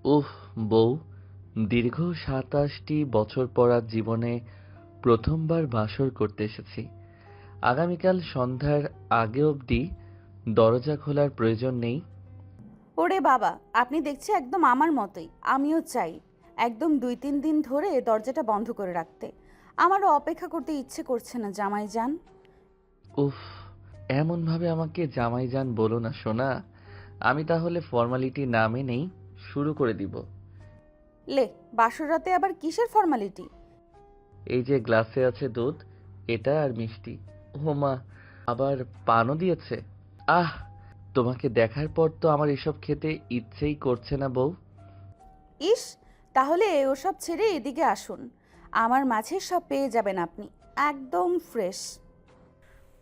উফ বউ, দীর্ঘ ২৭টি বছর পর আজ জীবনে প্রথমবার বাসর করতে এসেছি। আগামীকাল সন্ধ্যার আগে অবধি দরজা খোলার প্রয়োজন নেই। ওরে বাবা, আপনি দেখছি একদম আমার মতোই। আমিও চাই একদম ২-৩ দিন ধরে দরজাটা বন্ধ করে রাখতে। আমারও অপেক্ষা করতে ইচ্ছে করছে না জামাই যান। উফ, এমনভাবে আমাকে জামাইজান বলো না সোনা। আমি তাহলে ফর্মালিটি না মেনেই শুরু করে দিব। লে, বাসর রাতে আবার কিসের ফর্মালিটি? এই যে গ্লাসে আছে দুধ, এটা আর মিষ্টি। ও মা, আবার পানও দিয়েছে। আহ, তোমাকে দেখার পর তো আমার এসব খেতে ইচ্ছেই করছে না বউ। ইস, তাহলে ওসব ছেড়ে এদিকে আসুন। আমার মাঝে সব পেয়ে যাবেন আপনি, একদম ফ্রেশ।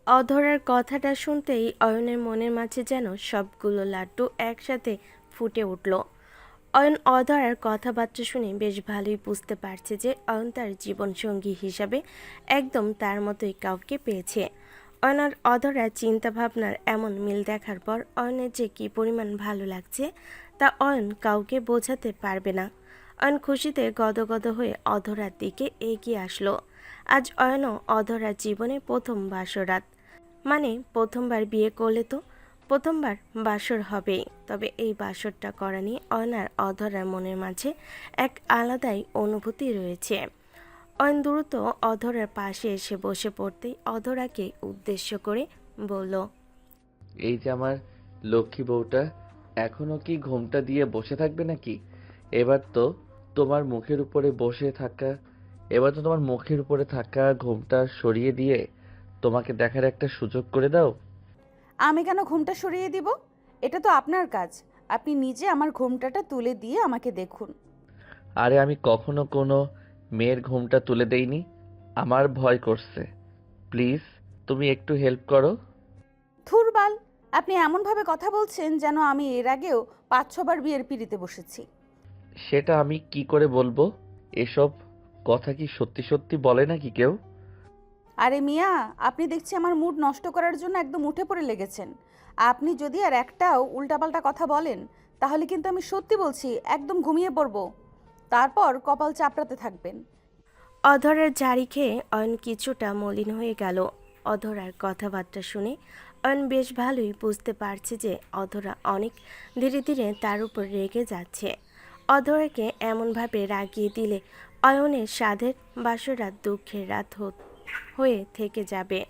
অধরার কথাটা শুনতেই অয়নের মনের মাঝে যেন সবগুলো লাড্ডু একসাথে ফুটে উঠল। অয়ন অধরার কথাবার্তা শুনে বেশ ভালোই বুঝতে পারছে যে অয়ন তার জীবনসঙ্গী হিসাবে একদম তার মতোই কাউকে পেয়েছে। অয়ন আর অধরার চিন্তাভাবনার এমন মিল দেখার পর অয়নের যে কী পরিমাণ ভালো লাগছে তা অয়ন কাউকে বোঝাতে পারবে না। অয়ন খুশিতে গদগদ হয়ে অধরার দিকে এগিয়ে আসলো। আজ অয়নও অধরার জীবনে প্রথম বাসরাত, মানে প্রথমবার বিয়ে করলে তো প্রথমবার বাসর হবেই। তবে এই বাসরটা করা নিয়ে অয়ন আর অধরার মনের মাঝে এক আলাদাই অনুভূতি রয়েছে। অয়ন দ্রুত অধরার পাশে এসে বসে পড়তেই অধরাকে উদ্দেশ্য করে বলল, এই যে আমার লক্ষ্মী বউটা, এখনো কি ঘোমটা দিয়ে বসে থাকবে নাকি? এবার তো তোমার মুখের উপরে বসে থাকা এবার তো তোমার মুখের উপরে থাকা ঘোমটা সরিয়ে দিয়ে তোমাকে দেখার একটা সুযোগ করে দাও। আমি কেন ঘুমটা সরিয়ে দিব? এটা তো আপনার কাজ। আপনি নিজে আমার ঘুমটাটা তুলে দিয়ে আমাকে দেখুন। আরে আমি কখনো কোনো মেয়ের ঘোমটা তুলে দেইনি। আমার ভয় করছে। প্লিজ, তুমি একটু হেল্প করো। থুরবাল, আপনি এমনভাবে কথা বলছেন যেন আমি এর আগেও ৫-৬ বার বিয়ের পিঁড়িতে বসেছি। সেটা আমি কি করে বলবো? এসব কথা কি সত্যি সত্যি বলে নাকি কেউ? আরে মিয়া, আপনি দেখছি আমার মুড নষ্ট করার জন্য একদম উঠে পড়ে লেগেছেন। আপনি যদি আর একটাও উল্টাপাল্টা কথা বলেন, তাহলে কিন্তু আমি সত্যি বলছি একদম ঘুমিয়ে পড়ব। তারপর কপাল চাপড়াতে থাকবেন। অধরার জারি খেয়ে অয়ন কিছুটা মলিন হয়ে গেল। অধরার কথাবার্তা শুনে অয়ন বেশ ভালোই বুঝতে পারছে যে অধরা অনেক ধীরে ধীরে তার উপর রেগে যাচ্ছে। অধরাকে এমনভাবে রাগিয়ে দিলে অয়নের সাধের বাসরাত দুঃখের রাত হয়ে থেকে যাবে।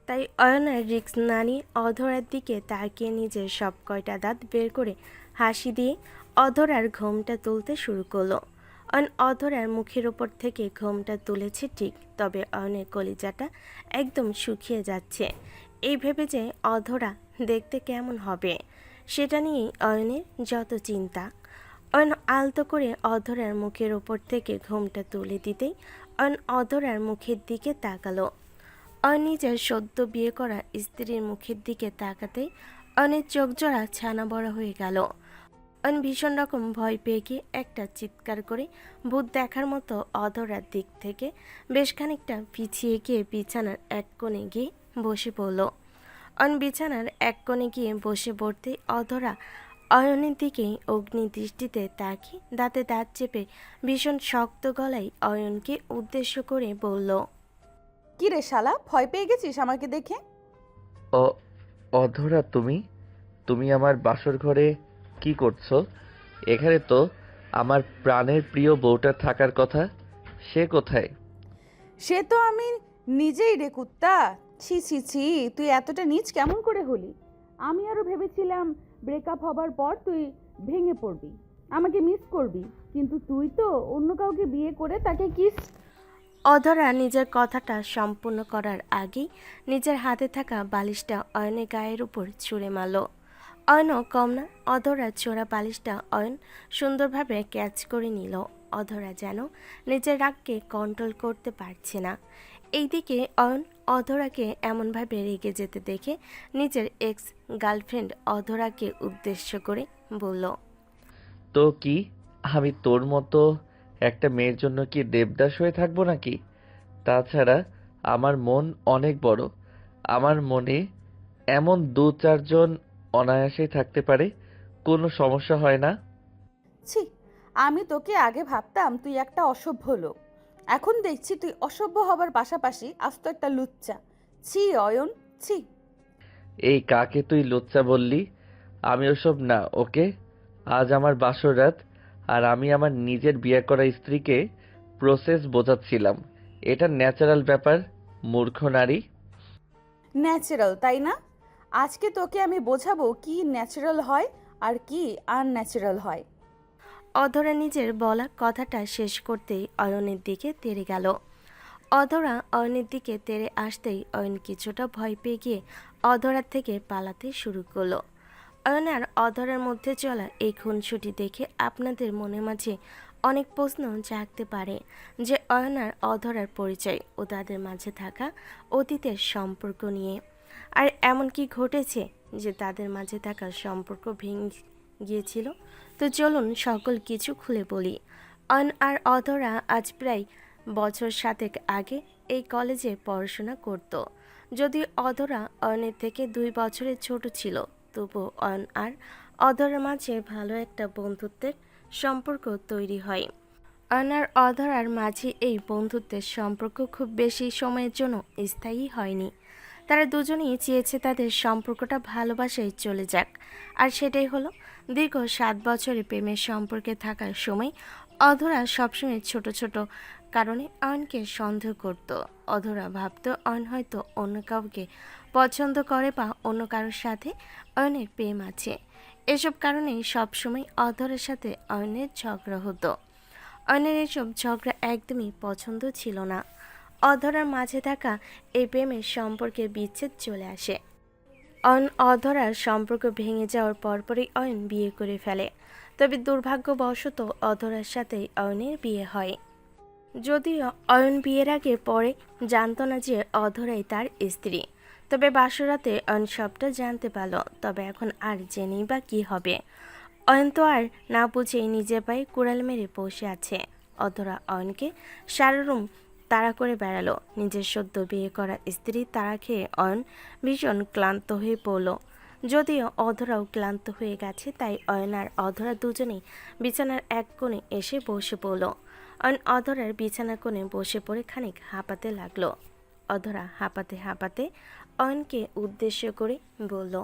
তাই অয়নের রিস্ক না নিয়ে অধরার দিকে তাকিয়ে নিজের সব কয়টা দাঁত বের করে হাসি দিয়ে অধরার ঘোমটা তুলতে শুরু করলো। অয়ন অধরার মুখের ওপর থেকে ঘোমটা তুলেছে ঠিক, তবে অয়নের কলিজাটা একদম শুকিয়ে যাচ্ছে। এই ভেবে যে অধরা দেখতে কেমন হবে সেটা নিয়েই অয়নের যত চিন্তা। অয়ন আলতো করে অধরার মুখের ওপর থেকে ঘোমটা তুলে দিতেই অয়ন অধরার মুখের দিকে তাকালো। অয়ন নিজের সদ্য বিয়ে করা স্ত্রীর মুখের দিকে তাকাতেই অয়নের চোখ জোড়া ছানা বড়া হয়ে গেল। অয়ন ভীষণ রকম ভয় পেয়ে গিয়ে একটা চিৎকার করে ভূত দেখার মতো অধরার দিক থেকে বেশ খানিকটা পিছিয়ে গিয়ে বিছানার এক কোণে গিয়ে বসে পড়ল। অয়ন বিছানার এক কোণে গিয়ে বসে পড়তেই অধরা অয়নের দিকে অগ্নি দৃষ্টিতে তাকিয়ে দাঁতে দাঁত চেপে ভীষণ শক্ত গলায় অয়নকে উদ্দেশ্য করে বলল, কি রে শালা, ভয় পেয়ে গেছিস আমাকে দেখে? অ অধরা, তুমি তুমি আমার বাসর ঘরে কি করছো? এখানে তো আমার প্রাণের প্রিয় বউটা থাকার কথা। সে কোথায়? সে তো আমি নিজেই রে কুত্তা। ছি ছি ছি, তুই এতটা নীচ কেমন করে হলি? আমি আরো ভেবেছিলাম ব্রেকআপ হবার পর তুই ভেঙে পড়বি, আমাকে মিস করবি, কিন্তু তুই তো অন্য কাউকে বিয়ে করে তাকে কিস। অধরা নিজের কথাটা সম্পূর্ণ করার আগেই নিজের হাতে থাকা বালিশটা অয়নের গায়ের উপর ছুঁড়ে মারল। অয়নও কম না, অধরার ছোড়া বালিশটা অয়ন সুন্দরভাবে ক্যাচ করে নিল। অধরা যেন নিজের রাগকে কন্ট্রোল করতে পারছে না। এইদিকে অয়ন অধরাকে এমনভাবে রেগে যেতে দেখে নিজের এক্স গার্লফ্রেন্ড অধরাকে উদ্দেশ্য করে বলল, তো কি আমি তোর মতো একটা মেয়ের জন্য কি দেবদাস হয়ে থাকবো নাকি? তাছাড়া আমার মন অনেক বড়। আমার মনে এমন ২-৪ জন অনায়াসেই থাকতে পারে। কোনো সমস্যা হয় না। ছি, আমি তোকে আগে ভাবতাম তুই একটা অসভ্য লোক, এখন দেখছি তুই অসভ্য হবার পাশাপাশি আস্ত একটা লুচ্চা। ছি অয়ন, ছি। এই কাকে তুই লুচ্চা বললি? আমি ওসব না, ওকে? আজ আমার বাসর রাত, আর আমি আমার নিজের বিয়ে করা স্ত্রীকে প্রসেস বোঝাচ্ছিলাম। এটা ন্যাচারাল ব্যাপার, মূর্খ নারী। ন্যাচারাল তাই না? আজকে তোকে আমি বোঝাবো কি ন্যাচারাল হয় আর কি আনন্যাচারাল হয়। অধরা নিজের বলা কথাটা শেষ করতেই অয়নের দিকে তেড়ে গেল। অধরা অয়নের দিকে তেড়ে আসতেই অয়ন কিছুটা ভয় পেয়ে গিয়ে অধরার থেকে পালাতে শুরু করলো। অয়ন আর অধরার মধ্যে চলা এই খুনসুটি দেখে আপনাদের মনের মাঝে অনেক প্রশ্ন জাগতে পারে যে অয়ন আর অধরার পরিচয় ও তাদের মাঝে থাকা অতীতের সম্পর্ক নিয়ে। আর এমন কি ঘটেছে যে তাদের মাঝে থাকা সম্পর্ক ভেঙে গিয়েছিল? তো চলুন সকল কিছু খুলে বলি। অয়ন আর অধরা আজ প্রায় বছর 7 আগে এই কলেজে পড়াশোনা করত। যদিও অধরা অয়নের থেকে 2 বছরের ছোট ছিল, তবুও অয়ন আর অধরার মাঝে ভালো একটা বন্ধুত্বের সম্পর্ক তৈরি হয়। অয়ন আর অধরার মাঝে এই বন্ধুত্বের সম্পর্ক খুব বেশি সময়ের জন্য স্থায়ী হয়নি। তারা দুজনেই চেয়েছে তাদের সম্পর্কটা ভালোবাসায় চলে যাক, আর সেটাই হলো। দীর্ঘ 7 বছরের প্রেমের সম্পর্কে থাকার সময় অধরা সবসময় ছোট ছোট কারণে অয়নকে সন্দেহ করত। অধরা ভাবত অয়ন হয়তো অন্য কাউকে পছন্দ করে বা অন্য কারোর সাথে অয়নের প্রেম আছে। এসব কারণেই সবসময় অধরার সাথে অয়নের ঝগড়া হতো। অয়নের এসব ঝগড়া একদমই পছন্দ ছিল না। অধরার মাঝে থাকা এই প্রেমের সম্পর্কে বিচ্ছেদ চলে আসে। অয়ন অধরার সম্পর্ক ভেঙে যাওয়ার পরপরই অয়ন বিয়ে করে ফেলে। তবে দুর্ভাগ্যবশত অধরার সাথেই অয়নের বিয়ে হয়। যদিও অয়ন বিয়ের আগে পরে জানত না যে অধরাই তার স্ত্রী, তবে বাসরাতে অয়ন সবটা জানতে পারল। তবে এখন আর জেনেই বা কী হবে? অয়ন তো আর না বুঝেই নিজের পায়ে কুড়াল মেরে বসে আছে। অধরা অয়নকে সারা রুম তাড়া করে বেড়ালো। নিজের সদ্য বিয়ে করা স্ত্রী তাড়া খেয়ে অয়ন ভীষণ ক্লান্ত হয়ে পড়ল। যদিও অধরাও ক্লান্ত হয়ে গেছে, তাই অয়ন আর অধরা দুজনেই বিছানার এক কোণে এসে বসে পড়ল। অয়ন অধরার বিছানার কোণে বসে পড়ে খানিক হাঁপাতে লাগলো। অধরা হাঁপাতে হাঁপাতে অয়নকে উদ্দেশ্য করে বলল,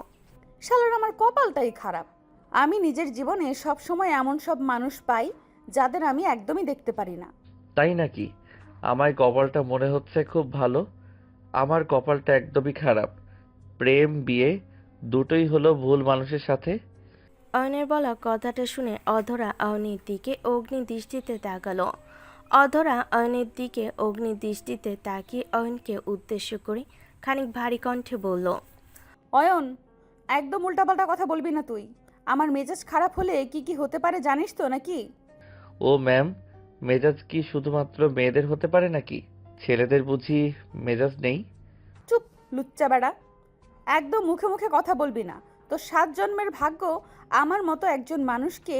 শালার আমার কপালটাই খারাপ। আমি নিজের জীবনে সব সময় এমন সব মানুষ পাই যাদের আমি একদমই দেখতে পারি না। তাই নাকি? আমার কপালটা মনে হচ্ছে খুব ভালো। আমার কপালটা একদমই খারাপ। প্রেম বিয়ে দুটোই হলো ভুল মানুষের সাথে। অয়নের বলা কথাটা শুনে অধরা অয়নের দিকে অগ্নি দৃষ্টিতে তাকালো। অধরা অয়নের দিকে অগ্নি দৃষ্টিতে তাকিয়ে অয়নকে উদ্দেশ্য করে খানিক ভারী কণ্ঠে বলল, অয়ন, একদম উল্টাপাল্টা কথা বলবি না তুই। আমার মেজাজ খারাপ হলে কি কি হতে পারে জানিস তো নাকি? ও ম্যাম, মেজাজ কি শুধুমাত্র মেয়েদের হতে পারে নাকি? ছেলেদের বুঝি মেজাজ নেই? চুপ, লুচ্চা বেড়া। একদম মুখে মুখে কথা বলবি না। তো 7 জন্মের ভাগ্য আমার মতো একজন মানুষকে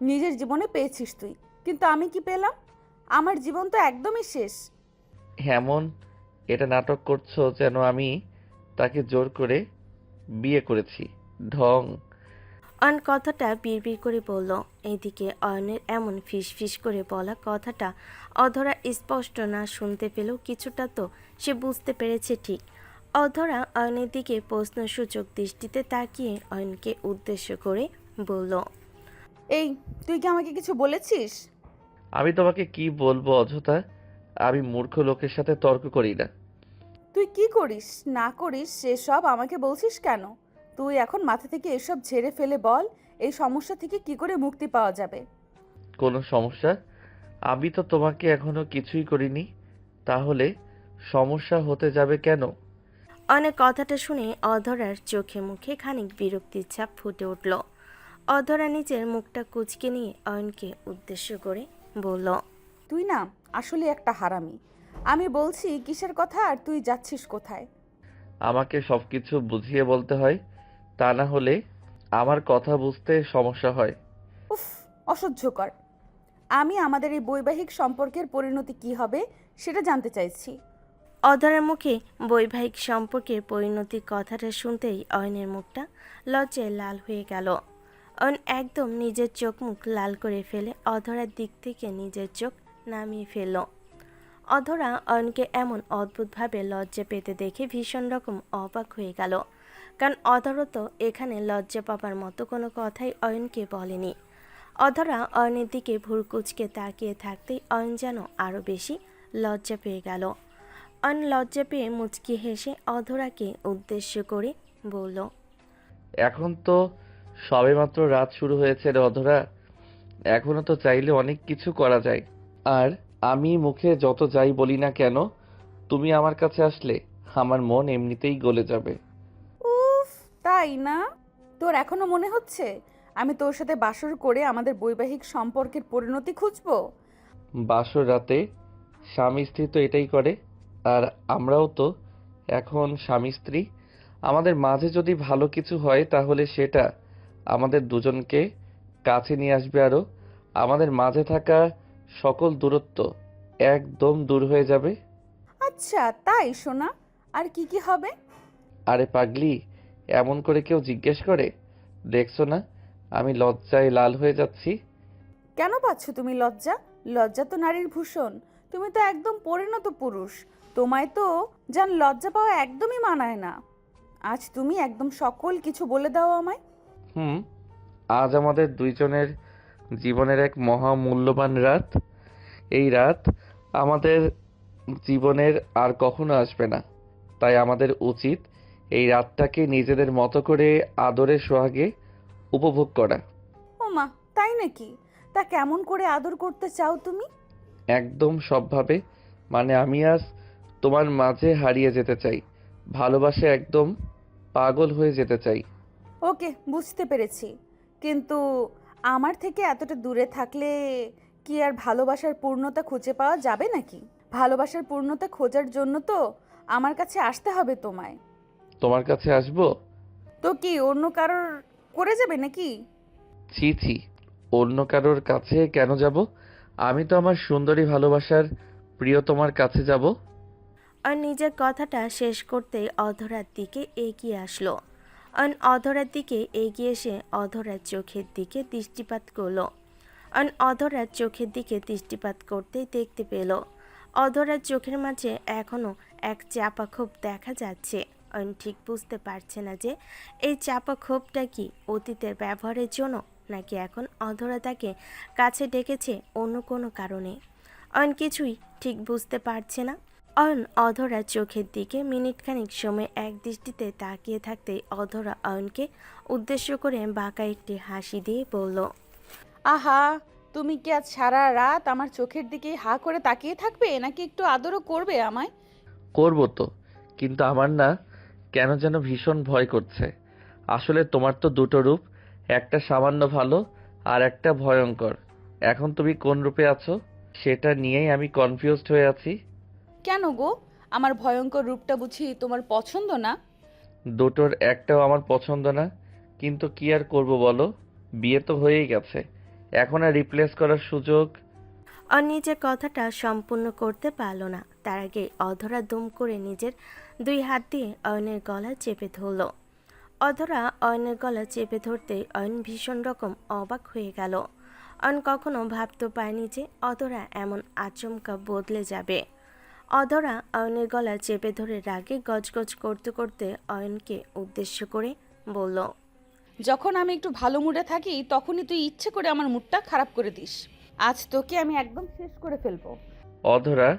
নিজের জীবনে পেয়েছিস তুই, কিন্তু আমি কি পেলাম? আমার জীবন তো একদমই শেষ। এমন এটা নাটক করছো যেন আমি তাকে জোর করে বিয়ে করেছি। ঢং। অয়ন কথাটা বিড়বিড় করে বলল। এইদিকে অয়নের এমন ফিসফিস করে বলা কথাটা অধরা স্পষ্ট না শুনতে পেলেও কিছুটা তো সে বুঝতে পেরেছে ঠিক। অধরা অয়নের দিকে প্রশ্নসূচক দৃষ্টিতে তাকিয়ে অয়নকে উদ্দেশ্য করে বলল, এই, তুই কি আমাকে কিছু বলেছিস? আমি তোমাকে কি বলবো অযথা? আমি মূর্খ লোকের সাথে তর্ক করি না। তুই কি করিস না করিস সেসব আমাকে বলছিস কেন? তুই এখন মাথা থেকে এসব ঝেড়ে ফেলে বল, এই সমস্যা থেকে কি করে মুক্তি পাওয়া যাবে? কোনো সমস্যা? আমি তো তোমাকে এখনো কিছুই করিনি, তাহলে সমস্যা হতে যাবে কেন? অয়নের কথাটা শুনে অধরার চোখে মুখে খানিক বিরক্তির ছাপ ফুটে উঠল। অধরা নিজের মুখটা কুঁচকে নিয়ে অয়নকে উদ্দেশ্য করে বলল, তুই না আসলে একটা হারামি। আমি বলছি কিসের কথা আর তুই যাচ্ছিস কোথায়? আমাকে সবকিছু বুঝিয়ে বলতে হয়, তা না হলে আমার কথা বুঝতে সমস্যা হয়। উফ, অসহ্যকর। আমি আমাদের এই বৈবাহিক সম্পর্কের পরিণতি কি হবে সেটা জানতে চাইছি। অধরার মুখে বৈবাহিক সম্পর্কের পরিণতির কথাটা শুনতেই অয়নের মুখটা লজ্জায় লাল হয়ে গেল। অয়ন একদম নিজের চোখ মুখ লাল করে ফেলে অধরার দিক থেকে নিজের চোখ নামিয়ে ফেলল। অধরা অয়নকে এমন অদ্ভুতভাবে লজ্জা পেতে দেখে ভীষণ রকম অবাক হয়ে গেল, কারণ অধরা তো এখানে লজ্জা পাবার মতো কোনো কথাই অয়নকে বলেনি। অধরা অয়নের দিকে ভুরকুচকে তাকিয়ে থাকতেই অয়ন যেন আরও বেশি লজ্জা পেয়ে গেল। অয়ন লজ্জা পেয়ে মুচকি হেসে অধরাকে উদ্দেশ্য করে বলল, এখন তো সবেমাত্র রাত শুরু হয়েছে রে অধরা, এখনো তো চাইলে অনেক কিছু করা যায়। আর আমি মুখে যত যাই বলি না কেন, তুমি আমার কাছে আসলে আমার মন এমনিতেই গলে যাবে। উফ, তাই না? তোর এখনো মনে হচ্ছে আমি তোর সাথে বাসর করে আমাদের বৈবাহিক সম্পর্কের পরিণতি খুঁজবো? বাসর রাতে স্বামী স্ত্রী তো এটাই করে, আর আমরাও তো এখন স্বামী স্ত্রী। আমাদের মাঝে যদি ভালো কিছু হয় তাহলে সেটা আমাদের দুজনকে কাছে নিয়ে আসবে, আরও আমাদের মাঝে থাকা সকল দূরত্ব একদম দূর হয়ে যাবে। আচ্ছা তাই শোনা, আর কি কি হবে? আরে পাগলি, এমন করে কেউ জিজ্ঞেস করে? দেখছো না আমি লজ্জায় লাল হয়ে যাচ্ছি। কেন পাচ্ছ তুমি লজ্জা? লজ্জা তো নারীর ভূষণ। তুমি তো একদম পরিণত পুরুষ, তোমায় তো জান লজ্জা পাওয়া একদমই মানায় না। আজ তুমি একদম সকল কিছু বলে দাও আমায়। হুম, আজ আমাদের দুইজনের জীবনের এক মহামূল্যবান রাত। এই রাত আমাদের জীবনের আর কখনো আসবে না, তাই আমাদের উচিত এই রাতটাকে নিজেদের মতো করে আদরে সোহাগে উপভোগ করা। ও মা, তাই নাকি? তা কেমন করে আদর করতে চাও তুমি? একদম সবভাবে, মানে আমি আজ তোমার মাঝে হারিয়ে যেতে চাই, ভালোবাসে একদম পাগল হয়ে যেতে চাই। ওকে, বুঝতে পেরেছি। কিন্তু আমার থেকে এতটা দূরে থাকলে কি আর ভালোবাসার পূর্ণতা খুঁজে পাওয়া যাবে নাকি? ভালোবাসার পূর্ণতা খোঁজার জন্য তো আমার কাছে আসতে হবে তোমায়। তোমার কাছে আসবো? তো কি অন্য কারোর করে যাবে নাকি? ছি ছি, অন্য কারোর কাছে কেন যাব? আমি তো আমার সুন্দরী ভালোবাসার প্রিয়তমার কাছে যাব। আর নিজের কথাটা শেষ করতেই অধরার দিকে এগিয়ে আসলো। অধরার দিকে এগিয়ে এসে অধরার চোখের দিকে দৃষ্টিপাত করলো। অধরার চোখের দিকে দৃষ্টিপাত করতেই দেখতে পেল অধরার চোখের মাঝে এখনও এক চাপা ক্ষোভ দেখা যাচ্ছে। ঠিক বুঝতে পারছে না যে এই চাপা ক্ষোভটা কি অতীতের ব্যবহারের জন্য, নাকি এখন অধরা তাকে কাছে ডেকেছে অন্য কোনো কারণে। কিছুই ঠিক বুঝতে পারছে না। অধরার চোখের দিকে মিনিটখানিক সময় এক দৃষ্টিতে তাকিয়ে থাকতেই অধরা অয়নকে উদ্দেশ্য করে বাঁকা একটি হাসি দিয়ে বলল, আহা, তুমি কি আজ সারা রাত আমার চোখের দিকে হা করে তাকিয়ে থাকবে, নাকি একটু আদরও করবে আমায়? করব তো, কিন্তু আমার না কেন যেন ভীষণ ভয় করছে। আসলে তোমার তো দুটো রূপ, একটা সামান্য ভালো আর একটা ভয়ঙ্কর। এখন তুমি কোন রূপে আছো সেটা নিয়েই আমি কনফিউজড হয়ে আছি। কেন গো, আমার ভয়ঙ্কর রূপটা বুঝি তোমার পছন্দ না? দুটোর একটাও আমার পছন্দ না, কিন্তু কি আর করব বলো, বিয়ে তো হয়েই গেছে, এখন আর রিপ্লেস করার সুযোগ। নিজের কথাটা সম্পূর্ণ করতে পারল না, তার আগে অধরা দুম করে নিজের দুই হাত দিয়ে অয়নের গলা চেপে ধরল। অধরা অয়নের গলা চেপে ধরতে অয়ন ভীষণ রকম অবাক হয়ে গেল। অয়ন কখনো ভাবতে পারেনি যে অধরা এমন আচমকা বদলে যাবে। অধরা অয়নের গলা চেপে ধরে রাগে গজগজ করতে করতে অয়নকে উদ্দেশ্য করে বলল, যখন আমি একটু ভালো মুডে থাকি তখনই তুই ইচ্ছে করে আমার মুডটা খারাপ করে দিস। আজ তোকে আমি একদম শেষ করে ফেলবো। অধরা,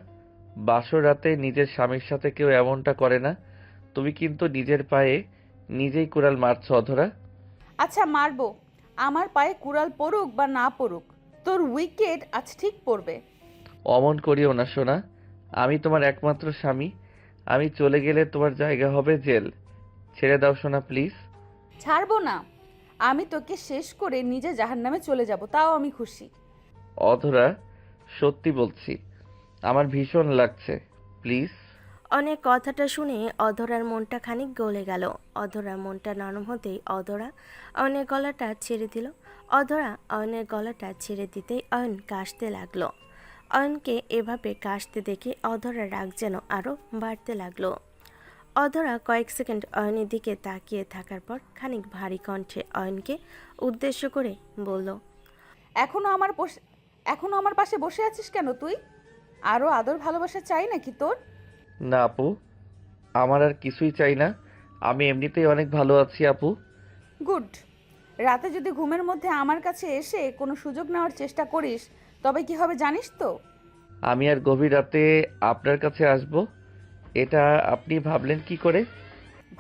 বাসর রাতে নিজের স্বামীর সাথে কেউ এমনটা করে না। তুমি কিন্তু নিজের পায়ে নিজেই কুড়াল মারছো অধরা। আচ্ছা মারবো, আমার পায়ে কুড়াল পড়ুক বা না পড়ুক, তোর উইকেট আজ ঠিক পড়বে। অমন করিও না সোনা, আমি তোমার একমাত্র স্বামী। আমি চলে গেলে তোমার জায়গা হবে জেল। ছেড়ে দাও সোনা প্লিজ। ছাড়বো না, আমি তোকে শেষ করে নিজে জাহান্নামে চলে যাব, তাও আমি খুশি। অধরা, সত্যি বলছি, আমার ভীষণ লাগছে, প্লিজ। অনেক কথাটা শুনে অধরার মনটা খানিক গলে গেল। অধরার মনটা নরম হতেই অধরা অয়নের গলাটা ছেড়ে দিল। অধরা অয়নের গলাটা ছেড়ে দিতেই অয়ন কাশতে লাগলো। অয়নকে এভাবে কাশতে দেখে অধরার রাগ যেন আরও বাড়তে লাগলো। অধরা কয়েক সেকেন্ড অয়নের দিকে তাকিয়ে থাকার পর খানিক ভারী কণ্ঠে অয়নকে উদ্দেশ্য করে বলল, এখনো আমার পাশে বসে আছিস কেন তুই? আরো আদর ভালোবাসা চাই নাকি তোর? না আপু, আমার আর কিছুই চাই না। আমি এমনিতেই অনেক ভালো আছি আপু। গুড। রাতে যদি ঘুমের মধ্যে আমার কাছে এসে কোনো সুযোগ নেওয়ার চেষ্টা করিস, তবে কি হবে জানিস তো? আমি আর গভীর রাতে আপনার কাছে আসব, এটা আপনি ভাবলেন কি করে?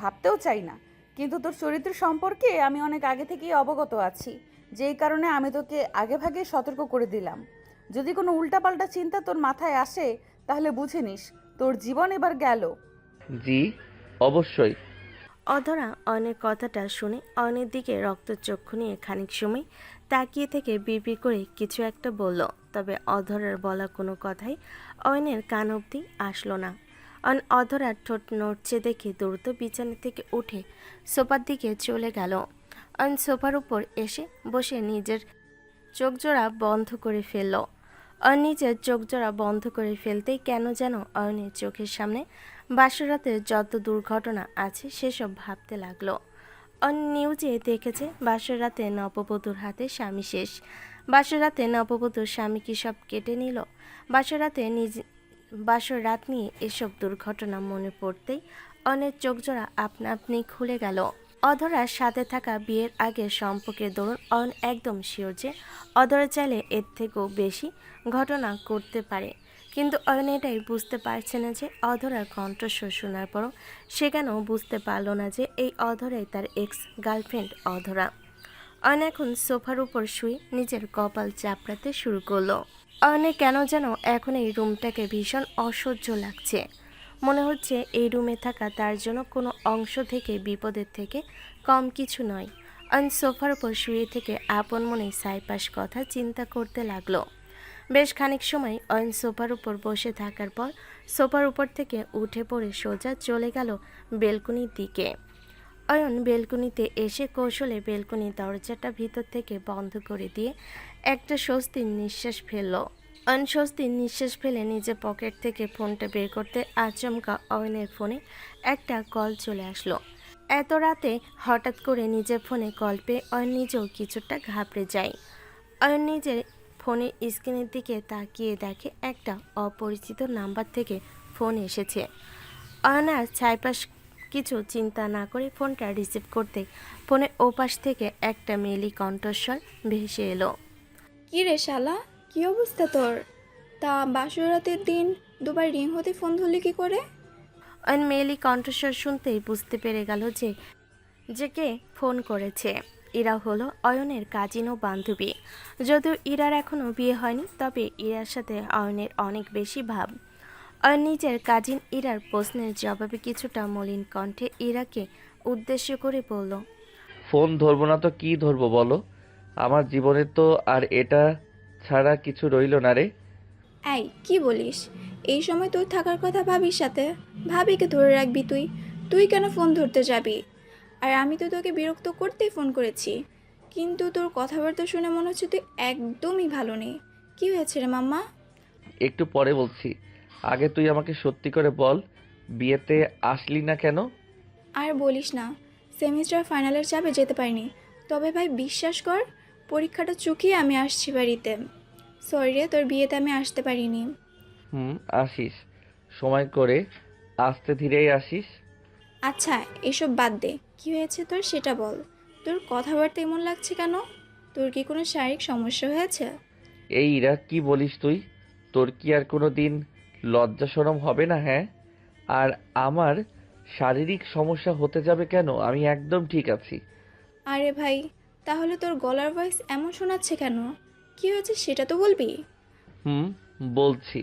ভাবতেও চাই না, কিন্তু তোর চরিত্র সম্পর্কে আমি অনেক আগে থেকেই অবগত আছি। যেই কারণে আমি তোকে আগেভাগে সতর্ক করে দিলাম। যদি কোনো উল্টাপাল্টা চিন্তা তোর মাথায় আসে, তাহলে বুঝে নিস তোর জীবন এবার গেল। জি, অবশ্যই। অধরা অয়নের কথাটা শুনে অয়নের দিকে রক্তচক্ষু নিয়ে খানিক সময় তাকিয়ে থেকে বিড়বিড় করে কিছু একটা বলল। তবে অধরার বলা কোনো কথাই অয়নের কান অবধি আসলো না। অয়ন অধরার ঠোঁট নড়ছে দেখে দ্রুত বিছানা থেকে উঠে সোফার দিকে চলে গেল। অয়ন সোফার উপর এসে বসে নিজের চোখজোড়া বন্ধ করে ফেলল। অয়ন নিজের চোখজোড়া বন্ধ করে ফেলতেই কেন যেন অয়নের চোখের সামনে বাসরাতের যত দুর্ঘটনা আছে সেসব ভাবতে লাগলো। অয়ন নিউজে দেখেছে বাসরাতে নববধূর হাতে স্বামী শেষ। বাসরাতে নববধূর স্বামী কি সব কেটে নিল? বাসর রাত নিয়ে এসব দুর্ঘটনা মনে পড়তেই অয়নের চোখজোড়া আপনা আপনি খুলে গেল। অধরার সাথে থাকা বিয়ের আগের সম্পর্কের দরুন অয়ন একদম শিওর যে অধরা চাইলে এর থেকেও বেশি ঘটনা করতে পারে। কিন্তু অয়ন এটাই বুঝতে পারছে না যে অধরার কণ্ঠস্বর শোনার পরও সে কেন বুঝতে পারল না যে এই অধরাই তার এক্স গার্লফ্রেন্ড অধরা। অয়ন এখন সোফার উপর শুয়ে নিজের কপাল চাপড়াতে শুরু করলো। অয়নের কেন যেন এখন এই রুমটাকে ভীষণ অসহ্য লাগছে। মনে হচ্ছে এই রুমে থাকা তার জন্য কোনো অংশ থেকে বিপদের থেকে কম কিছু নয়। অয়ন সোফার উপর শুয়ে থেকে আপন মনে সাইপাস কথা চিন্তা করতে লাগলো। বেশ খানিক সময় অয়ন সোফার উপর বসে থাকার পর সোফার উপর থেকে উঠে পড়ে সোজা চলে গেল বেলকনির দিকে। অয়ন বেলকনিতে এসে কৌশলে বেলকনির দরজাটা ভিতর থেকে বন্ধ করে দিয়ে একটা স্বস্তির নিঃশ্বাস ফেলল। অয়ন স্বস্তির নিঃশ্বাস ফেলে নিজের পকেট থেকে ফোনটা বের করতে আচমকা অয়নের ফোনে একটা কল চলে আসলো। এত রাতে হঠাৎ করে নিজের ফোনে কল পেয়ে অয়ন নিজেও কিছুটা ঘাবড়ে যায়। অয়ন নিজের ফোনের স্ক্রিনের দিকে তাকিয়ে দেখে একটা অপরিচিত নাম্বার থেকে ফোন এসেছে। অয়ন আর ছাইপাশ কিছু চিন্তা না করে ফোনটা রিসিভ করতে ফোনের ওপাশ থেকে একটা মেলি কণ্ঠস্বর ভেসে এলো। কি রে শালা, কি অবস্থা তোর? তা বাসরাতের দিন দুবার রিং হতে ফোন ধরলি কি করে? অয়ন মেলি কণ্ঠস্বর শুনতেই বুঝতে পেরে গেল যে কে ফোন করেছে। ইরা হলো অয়নের কাজিন ও বান্ধবী। যদিও ইরার এখনও বিয়ে হয়নি, তবে ইরার সাথে অয়নের অনেক বেশি ভাব। অয়ন নিজের কাজিন ইরার প্রশ্নের জবাবে কিছুটা মলিন কণ্ঠে ইরাকে উদ্দেশ্য করে বলল, ফোন ধরবো না তো কি ধরবো বলো? আমার জীবনে তো আর এটা ছাড়া কিছু রইলো না রে। এই কি বলিস? এই সময় তোর থাকার কথা ভাবির সাথে ভাবিকে ধরে রাখবি তুই? তুই কেন ফোন ধরতে যাবি? আর আমি তো তোকে বিরক্ত করতেই ফোন করেছি, কিন্তু তোর কথাবার্তা শুনে মনে হচ্ছে তুই একদমই ভালো নেই। কি হয়েছে রে মাম্মা? একটু পরে বলছি, আগে তুই আমাকে সত্যি করে বল, বিয়েতে আসলি না কেন? আর বলিস না, সেমিস্টার ফাইনালের চাপে যেতে পারিনি। তবে ভাই বিশ্বাস কর, পরীক্ষাটা চুকিয়ে আমি আসছি বাড়িতে। সরি রে, তোর বিয়েতে আমি আসতে পারিনি। আসিস, সময় করে আস্তে ধীরেই আসিস। আচ্ছা, এসব বাদ দে, কি হয়েছে তোর সেটা বল। তোর কথাবার্তা এমন লাগছে কেন? তোর কি কোনো শারীরিক সমস্যা হয়েছে? এই ইরা, কি বলিস তুই? তোর কি আর কোনো দিন লজ্জা শরম হবে না? হ্যাঁ, আর আমার শারীরিক সমস্যা হতে যাবে কেন? আমি একদম ঠিক আছি। আরে ভাই, তাহলে তোর গলার ভয়েস এমন শোনাচ্ছে কেন? কি হয়েছে সেটা তো বলবি। বলছি।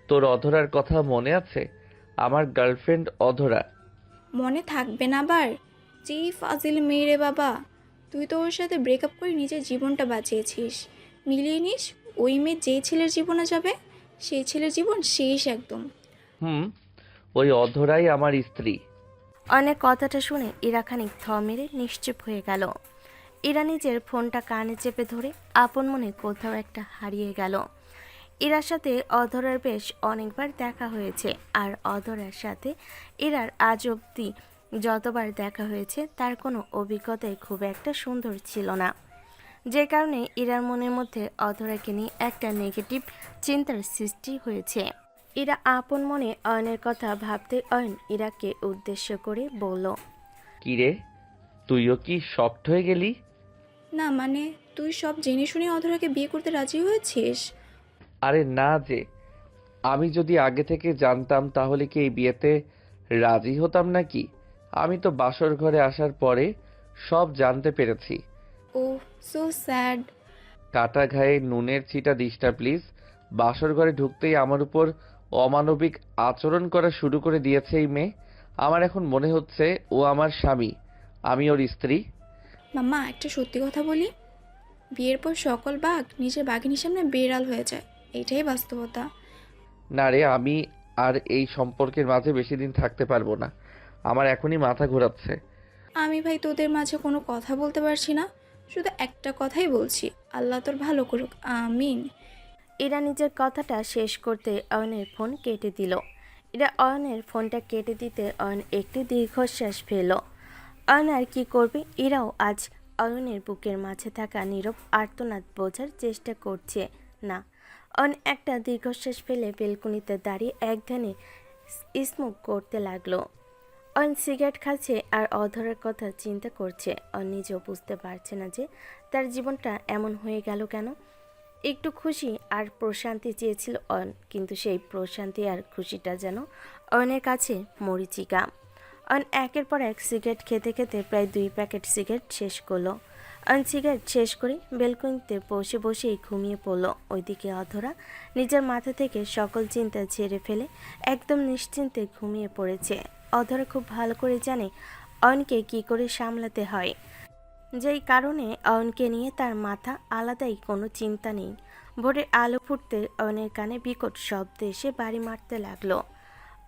তোর অধরার কথা মনে আছে? আমার গার্লফ্রেন্ড অধরা। মনে থাকবে না আবার? যেই ফাজিল মেয়ে রে বাবা। তুই তো ওর সাথে ব্রেকআপ করে নিজের জীবনটা বাঁচিয়েছিস। মিলিয়ে নিস, ওই মেয়ে যেই ছেলের জীবনে যাবে সেই ছেলের জীবন শেষ একদম। ওই অধরাই আমার স্ত্রী। অনেক কথাটা শুনে ইরা খানিক থ মেরে নিশ্চুপ হয়ে গেল। ইরা নিজের ফোনটা কানে চেপে ধরে আপন মনে কোথাও একটা হারিয়ে গেল। ইরার সাথে অধরার বেশ অনেকবার দেখা হয়েছে, আর অধরার সাথে ইরার আজ অবধি যতবার দেখা হয়েছে তার কোনো অভিজ্ঞতাই খুব একটা সুন্দর ছিল না, যে কারণে ইরার মনের মধ্যে অধরাকে নিয়ে একটা নেগেটিভ চিন্তার সৃষ্টি হয়েছে। ইরা আপন মনে অয়নের কথা ভাবতে অয়ন ইরাকে উদ্দেশ্য করে বলল, কি রে, তুইও কি শক্ট হয়ে গেলি? না মানে, তুই সব জেনে শুনে অধরাকে বিয়ে করতে রাজি হয়েছিস? আরে না, যে আমি যদি আগে থেকে জানতাম তাহলে কি এই বিয়েতে রাজি হতাম নাকি? আমি তো বাসর ঘরে আসার পরে সব জানতে পেরেছি। ওহ, সো স্যাড। কাটা ঘায়ে নুনের ছিটা দিস না প্লিজ। বাসর ঘরে ঢুকতেই আমার উপর অমানবিক আচরণ করা শুরু করে দিয়েছে এই মেয়ে। আমার এখন মনে হচ্ছে ও আমার স্বামী, আমি ওর স্ত্রী। মাম্মা, একটা সত্যি কথা বলি, বিয়ের পর সকল বাঘ নিজের বাঘিনীর সামনে বেড়াল হয়ে যায়, এটাই বাস্তবতা। না রে, আমি আর এই সম্পর্কের মাঝে বেশি দিন থাকতে পারবো না। আমার এখনই মাথা ঘোরাচ্ছে। আমি ভাই তোদের মাঝে কোনো কথা বলতে পারছি না, শুধু একটা কথাই বলছি, আল্লাহ তোর ভালো করুক, আমিন। ইরা নিজের কথাটা শেষ করতে অয়নের ফোন কেটে দিল। ইরা অয়নের ফোনটা কেটে দিতে অয়ন একটি দীর্ঘশ্বাস ফেলল। অয়ন আর কি করবে? ইরাও আজ অয়নের বুকের মাঝে থাকা নীরব আর্তনাদ বোঝার চেষ্টা করছে না। অয়ন একটা দীর্ঘশ্বাস ফেলে বেলকুনিতে দাঁড়িয়ে একধানে স্মোক করতে লাগলো। অয়ন সিগারেট খাচ্ছে আর অধরার কথা চিন্তা করছে। অয়ন নিজেও বুঝতে পারছে না যে তার জীবনটা এমন হয়ে গেল কেন। একটু খুশি আর প্রশান্তি চেয়েছিল অয়ন, কিন্তু সেই প্রশান্তি আর খুশিটা যেন অয়নের কাছে মরীচিকা। অয়ন একের পর এক সিগারেট খেতে খেতে প্রায় 2 প্যাকেট সিগারেট শেষ করলো। অয়ন সিগারেট শেষ করে বেলকনিতে বসে বসেই ঘুমিয়ে পড়ল। ওইদিকে অধরা নিজের মাথা থেকে সকল চিন্তা ঝেড়ে ফেলে একদম নিশ্চিন্তে ঘুমিয়ে পড়েছে। অধরা খুব ভালো করে জানে অয়নকে কি করে সামলাতে হয়, যেই কারণে অয়নকে নিয়ে তার মাথা আলাদাই কোনো চিন্তা নেই। ভোরের আলো ফুটতে অয়নের কানে বিকট শব্দ এসে বাড়ি মারতে লাগলো।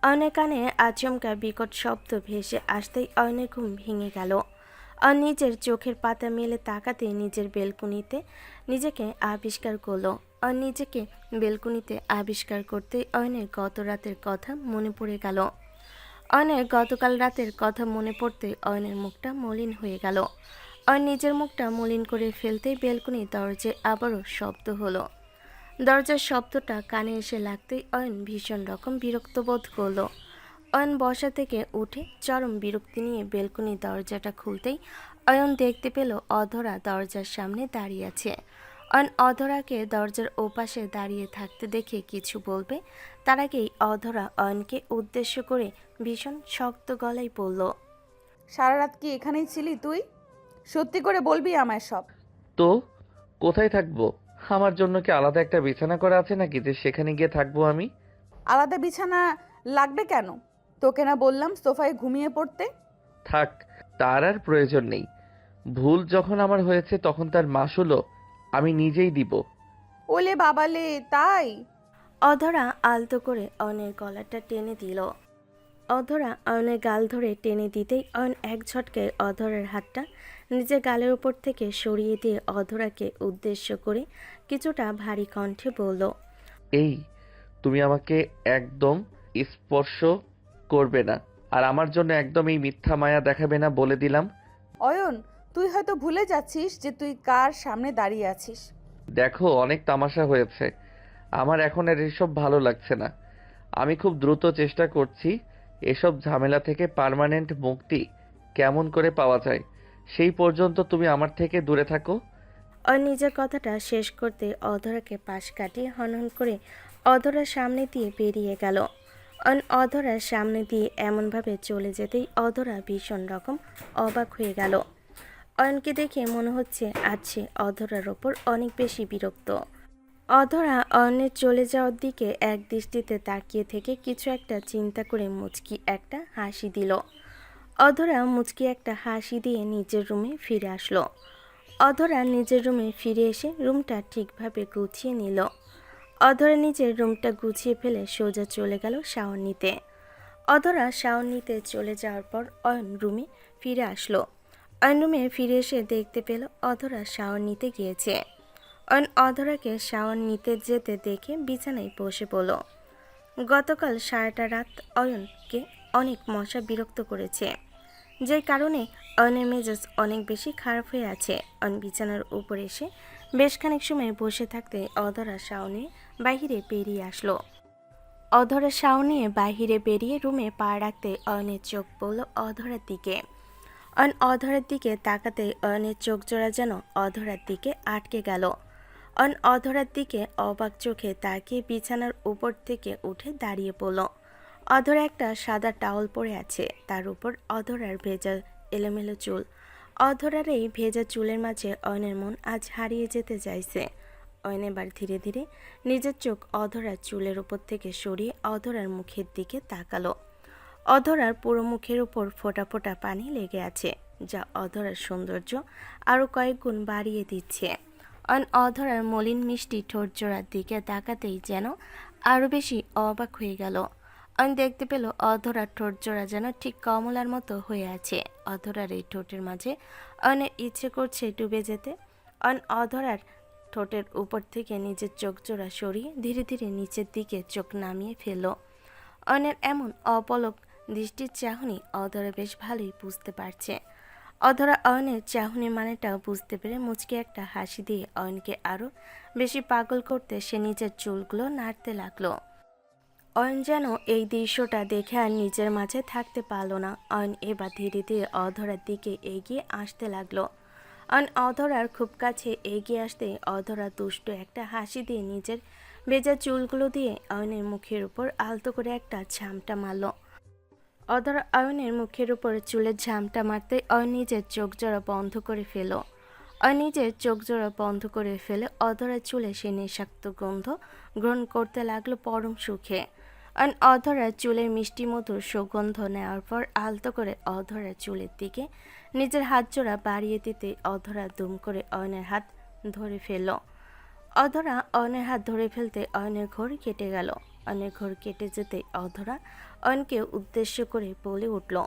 অয়নের কানে আচমকা বিকট শব্দ ভেসে আসতেই অয়নের ঘুম ভেঙে গেল। অয়ন নিজের চোখের পাতা মেলে তাকাতে নিজের বেলকুনিতে নিজেকে আবিষ্কার করলো। অয়ন নিজেকে বেলকুনিতে আবিষ্কার করতেই অয়নের গত রাতের কথা মনে পড়ে গেল। অয়নের গতকাল রাতের কথা মনে পড়তে অয়নের মুখটা মলিন হয়ে গেল। অয়ন নিজের মুখটা মলিন করে ফেলতেই বেলকুনি দরজায় আবারও শব্দ হলো। দরজার শব্দটা কানে এসে লাগতেই অয়ন ভীষণ রকম বিরক্ত বোধ করলো। অয়ন বসা থেকে উঠে চরম বিরক্তি নিয়ে বেলকুনি দরজাটা খুলতেই অয়ন দেখতে পেল অধরা দরজার সামনে দাঁড়িয়ে আছে। অয়ন অধরাকে দরজার ওপাশে দাঁড়িয়ে থাকতে দেখে কিছু বলবে তার আগেই অধরা অয়নকে উদ্দেশ্য করে ভীষণ শক্ত গলায় বলল, সারা রাত কি এখানেই ছিলি তুই? সত্যি করে বলবি আমায় সব। তো কোথায় থাকবো? আমার জন্য কি আলাদা একটা বিছানা করা আছে নাকি যে সেখানে গিয়ে থাকবো আমি? আলাদা বিছানা লাগবে কেন? তোকে না বললাম সোফায় ঘুমিয়ে পড়তে? থাক, তার আর প্রয়োজন নেই। ভুল যখন আমার হয়েছে তখন তার মাসুলও আমি নিজেই দিব। ওলে বাবালে, তাই? অধরা আলতো করে অয়নের গলাটা টেনে দিল। অধরা অয়নের গাল ধরে টেনে দিতেই অয়ন এক ঝটকায় অধরার হাতটা নিজের গালের উপর থেকে সরিয়ে দিয়ে অধরাকে উদ্দেশ্য করে কিছুটা ভারী কণ্ঠে বলল, এই, তুমি আমাকে একদম স্পর্শ করবে না, আর আমার জন্য একদম এই মিথ্যা মায়া দেখাবে না, বলে দিলাম। অয়ন, তুই হয়তো ভুলে যাচ্ছিস যে তুই কার সামনে দাঁড়িয়ে আছিস। দেখো, অনেক তামাশা হয়েছে, আমার এখন আর এসব ভালো লাগছে না। আমি খুব দ্রুত চেষ্টা করছি এসব ঝামেলা থেকে পার্মানেন্ট মুক্তি কেমন করে পাওয়া যায়। সেই পর্যন্ত তুমি আমার থেকে দূরে থাকো। অয়ন নিজের কথাটা শেষ করতে অধরাকে পাশ কাটিয়ে হনহন করে অধরার সামনে দিয়ে বেরিয়ে গেল। অয়ন অধরার সামনে দিয়ে এমনভাবে চলে যেতেই অধরা ভীষণ রকম অবাক হয়ে গেল। অয়নকে দেখে মনে হচ্ছে আজ সে অধরার ওপর অনেক বেশি বিরক্ত। অধরা অয়নের চলে যাওয়ার দিকে এক দৃষ্টিতে তাকিয়ে থেকে কিছু একটা চিন্তা করে মুচকি একটা হাসি দিল। অধরা মুচকি একটা হাসি দিয়ে নিজের রুমে ফিরে আসলো। অধরা নিজের রুমে ফিরে এসে রুমটা ঠিকভাবে গুছিয়ে নিল। অধরা নিজের রুমটা গুছিয়ে ফেলে সোজা চলে গেল শাওয়ার নিতে। অধরা শাওয়ার নিতে চলে যাওয়ার পর অয়ন রুমে ফিরে আসলো। অয়ন রুমে ফিরে এসে দেখতে পেল অধরা শাওয়ার নিতে গিয়েছে। অয়ন অধরাকে শাওয়ার নিতে যেতে দেখে বিছানায় বসে পড়ল। গতকাল সারাটা রাত অয়নকে অনেক মশা বিরক্ত করেছে, যে কারণে অয়নের মেজাজ অনেক বেশি খারাপ হয়ে আছে। অয়ন বিছানার উপর এসে বেশ খানিক সময় বসে থাকতে অধরা শাও নিয়ে বাহিরে বেরিয়ে আসলো। অধরা শাও নিয়ে বাহিরে বেরিয়ে রুমে পা রাখতে অয়নের চোখ পড়ল অধরার দিকে। অয়ন অধরার দিকে তাকাতে অয়নের চোখ জোড়া যেন অধরার দিকে আটকে গেল। অয়ন অধরার দিকে অবাক চোখে তাকিয়ে বিছানার উপর থেকে উঠে দাঁড়িয়ে পড়ল। অধরা একটা সাদা টাওয়াল পরে আছে, তার উপর অধরার ভেজা এলোমেলো চুল। অধরার এই ভেজা চুলের মাঝে অয়নের মন আজ হারিয়ে যেতে চাইছে। অয়ন এবার ধীরে ধীরে নিজের চোখ অধরার চুলের উপর থেকে সরিয়ে অধরার মুখের দিকে তাকালো। অধরার পুরো মুখের উপর ফোঁটা ফোঁটা পানি লেগে আছে, যা অধরার সৌন্দর্য আরও কয়েক গুণ বাড়িয়ে দিচ্ছে। অয়ন অধরার মলিন মিষ্টি ঠোঁট জোড়ার দিকে তাকাতেই যেন আরও বেশি অবাক হয়ে গেল। অয়ন দেখতে পেল অধরার ঠোঁট জোড়া যেন ঠিক কমলার মতো হয়ে আছে। অধরার এই ঠোঁটের মাঝে অয়নের ইচ্ছে করছে ডুবে যেতে। অয়ন অধরার ঠোঁটের উপর থেকে নিজের চোখ জোড়া সরিয়ে ধীরে ধীরে নিচের দিকে চোখ নামিয়ে ফেলল। অয়নের এমন অপলক দৃষ্টির চাহনি অধরা বেশ ভালোই বুঝতে পারছে। অধরা অয়নের চাহনির মানেটা বুঝতে পেরে মুচকে একটা হাসি দিয়ে অয়নকে আরও বেশি পাগল করতে সে নিজের চুলগুলো নাড়তে লাগলো। অয়ন যেন এই দৃশ্যটা দেখে আর নিজের মাঝে থাকতে পারল না। অয়ন এবার ধীরে ধীরে অধরার দিকে এগিয়ে আসতে লাগলো। অয়ন অধরার খুব কাছে এগিয়ে আসতে অধরা দুষ্ট একটা হাসি দিয়ে নিজের ভেজা চুলগুলো দিয়ে অয়নের মুখের উপর আলতো করে একটা ঝামটা মারল। অধরা অয়নের মুখের উপর চুলের ঝামটা মারতে অয়ন নিজের চোখ জোড়া বন্ধ করে ফেল। অয়ন নিজের চোখ জোড়া বন্ধ করে ফেলে অধরার চুলে সে নেশাক্ত গন্ধ গ্রহণ করতে লাগলো পরম সুখে। অয়ন অধরার চুলের মিষ্টি মধুর সুগন্ধ নেওয়ার পর আলতো করে অধরার চুলের দিকে নিজের হাত জোড়া বাড়িয়ে দিতে অধরা দুম করে অয়নের হাত ধরে ফেলল। অধরা অয়নের হাত ধরে ফেলতে অয়নের ঘোর কেটে গেল। অয়নের ঘোর কেটে যেতে অধরা অয়নকে উদ্দেশ্য করে বলে উঠল,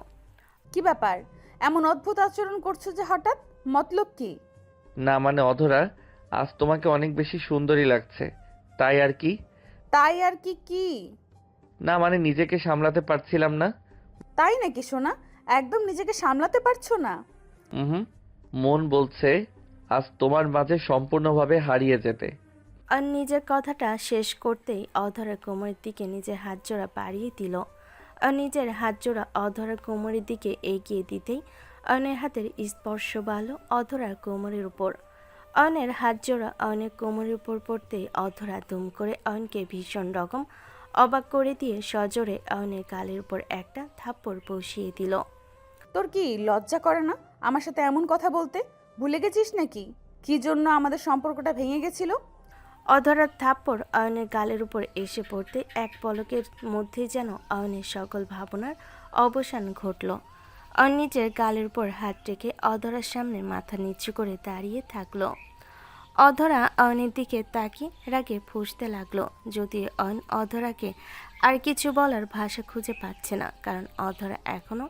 কি ব্যাপার, এমন অদ্ভুত আচরণ করছো যে হঠাৎ? মতলব কি? না মানে অধরা, আজ তোমাকে অনেক বেশি সুন্দরী লাগছে, তাই আর কি। তাই আর কি কি? না মানে নিজেকে সামলাতে পারছিলাম না। তাই নাকি সোনা? একদম নিজেকে সামলাতে পারছো না? হুম, মন বলছে আজ তোমার মাঝে সম্পূর্ণভাবে হারিয়ে যেতে। আর নিজের কথাটা শেষ করতেই অধরার কোমরের দিকে নিজের হাত জোড়া বাড়িয়ে দিল। আর নিজের হাত জোড়া অধরার কোমরের দিকে এগিয়ে দিতেই অয়নের হাতের স্পর্শ বাড়ল অধরার কোমরের উপর। অয়নের হাত জোড়া অয়নের কোমরের উপর পড়তেই অধরা দুম করে অয়নকে ভীষণ রকম অবাক করে দিয়ে সজোরে অয়নের গালের উপর একটা থাপ্পড় বসিয়ে দিল। তোর কি লজ্জা করে না আমার সাথে এমন কথা বলতে? ভুলে গেছিস নাকি কি জন্য আমাদের সম্পর্কটা ভেঙে গেছিল? অধরার থাপ্পড় অয়নের গালের উপর এসে পড়তে এক পলকের মধ্যেই যেন অয়নের সকল ভাবনার অবসান ঘটল। অয়ন নিজের গালের উপর হাত রেখে অধরার সামনে মাথা নিচু করে দাঁড়িয়ে থাকলো। অধরা অয়নের দিকে তাকিয়ে রাগে ফুঁসতে লাগলো। যদিও অয়ন অধরাকে আর কিছু বলার ভাষা খুঁজে পাচ্ছে না, কারণ অধরা এখনও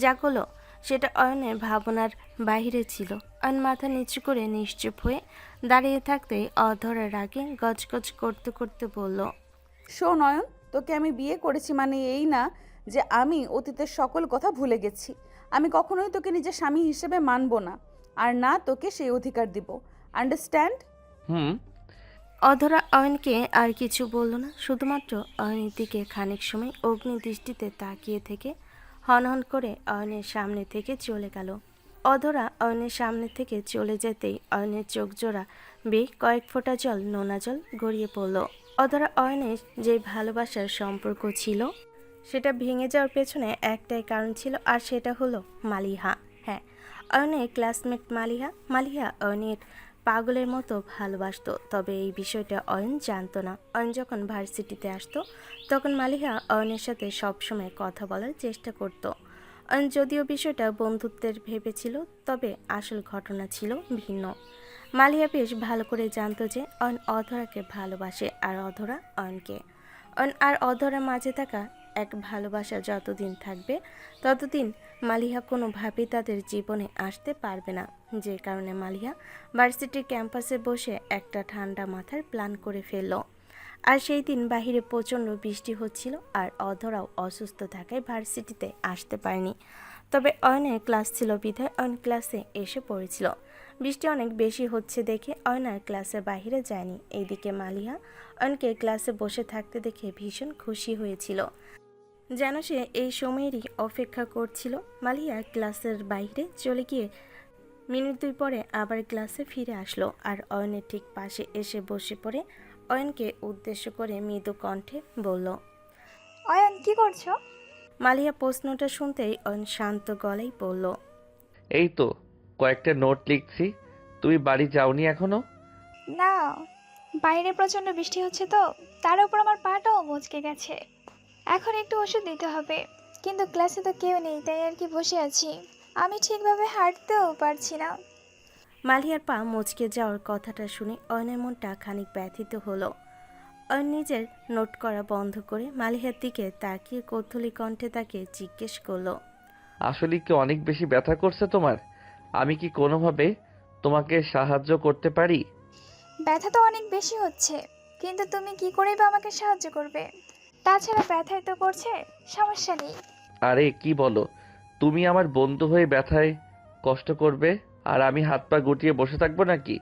যা করলো সেটা অয়নের ভাবনার বাইরে ছিল। অয়ন মাথা নিচু করে নিশ্চুপ হয়ে দাঁড়িয়ে থাকতে অধরার রাগে গজগজ করতে করতে বলল, শোন অয়ন, তোকে আমি বিয়ে করেছি মানে এই না যে আমি অতীতের সকল কথা ভুলে গেছি। আমি কখনোই তোকে নিজের স্বামী হিসেবে মানব না, আর না তোকে সেই অধিকার দিব। আন্ডারস্ট্যান্ড? হুম। অধরা অয়নকে আর কিছু বলল না, শুধুমাত্র অয়নের দিকে খানিক সময় অগ্নি দৃষ্টিতে তাকিয়ে থেকে হনহন করে অয়নের সামনে থেকে চলে গেল। অধরা অয়নের সামনে থেকে চলে যেতেই অয়নের চোখ জোড়া বেয়ে কয়েক ফোঁটা জল, নোনা জল গড়িয়ে পড়ল। অধরা অয়নের যে ভালোবাসার সম্পর্ক ছিল সেটা ভেঙে যাওয়ার পেছনে একটাই কারণ ছিল, আর সেটা হলো মালিহা। হ্যাঁ, অয়নের ক্লাসমেট মালিহা। মালিহা অয়নের পাগলের মতো ভালোবাসতো, তবে এই বিষয়টা অয়ন জানতো না। অয়ন যখন ভার্সিটিতে আসতো তখন মালিহা অয়নের সাথে সবসময় কথা বলার চেষ্টা করত। অয়ন যদিও বিষয়টা বন্ধুত্বের ভেবেছিল, তবে আসল ঘটনা ছিল ভিন্ন। মালিহা বেশ ভালো করে জানতো যে অয়ন অধরাকে ভালোবাসে আর অধরা অয়নকে। অয়ন আর অধরার মাঝে থাকা এক ভালোবাসা যতদিন থাকবে ততদিন মালিহা কোনোভাবেই তাদের জীবনে আসতে পারবে না। যে কারণে মালিহা ভার্সিটির ক্যাম্পাসে বসে একটা ঠান্ডা মাথার প্ল্যান করে ফেলল। আর সেই দিন বাহিরে প্রচণ্ড বৃষ্টি হচ্ছিল, আর অধরাও অসুস্থ থাকায় ভার্সিটিতে আসতে পারেনি। তবে অয়নের ক্লাস ছিল বিধায় অয়ন ক্লাসে এসে পড়েছিল। বৃষ্টি অনেক বেশি হচ্ছে দেখে অয়ন আর ক্লাসের বাইরে যায়নি। এইদিকে মালিহা অয়নকে ক্লাসে বসে থাকতে দেখে ভীষণ খুশি হয়েছিল, যেন সে এই সময়েরই অপেক্ষা করছিল। মালিহা ক্লাসের বাইরে চলে গিয়ে মিনিট 2 পরে আবার ক্লাসে ফিরে আসলো, আর অয়নের ঠিক পাশে এসে বসে পড়ে অয়নকে উদ্দেশ্য করে মৃদু কণ্ঠে বলল, অয়ন কি করছো? মালিহা প্রশ্নটা শুনতেই অয়ন শান্ত গলায় বলল, এই তো কয়েকটা নোট লিখছি। তুমি বাড়ি যাওনি এখনো? না, বাইরে প্রচণ্ড বৃষ্টি হচ্ছে তো, তার উপর আমার পাটাও মচকে গেছে। এখন একটু ওষুধ দিতে হবে, কিন্তু ক্লাসে তো কেউ নেই, তাই আর কি বসে আছি। আমি ঠিকভাবে হাঁটতেও পারছি না। মালিহার পা মুচকে যাওয়ার কথাটা শুনে অয়নের মনটা খানিক ব্যথিত হলো। অয়ন নিজের নোট করা বন্ধ করে মালিহার দিকে তাকিয়ে কৌতূহলী কণ্ঠে তাকে জিজ্ঞেস করলো, আসলে কি অনেক বেশি ব্যথা করছে তোমার? আমি কি কোনোভাবে তোমাকে সাহায্য করতে পারি? ব্যথা তো অনেক বেশি হচ্ছে, কিন্তু তুমি কি করেই বা আমাকে সাহায্য করবে? তাছাড়া ব্যথাই তো করছে, সমস্যা নেই। আরে কি বলো, তুমি আমার বন্ধু হয়ে ব্যথায় কষ্ট করবে আর আমি হাত পা গুটিয়ে বসে থাকবো নাকি?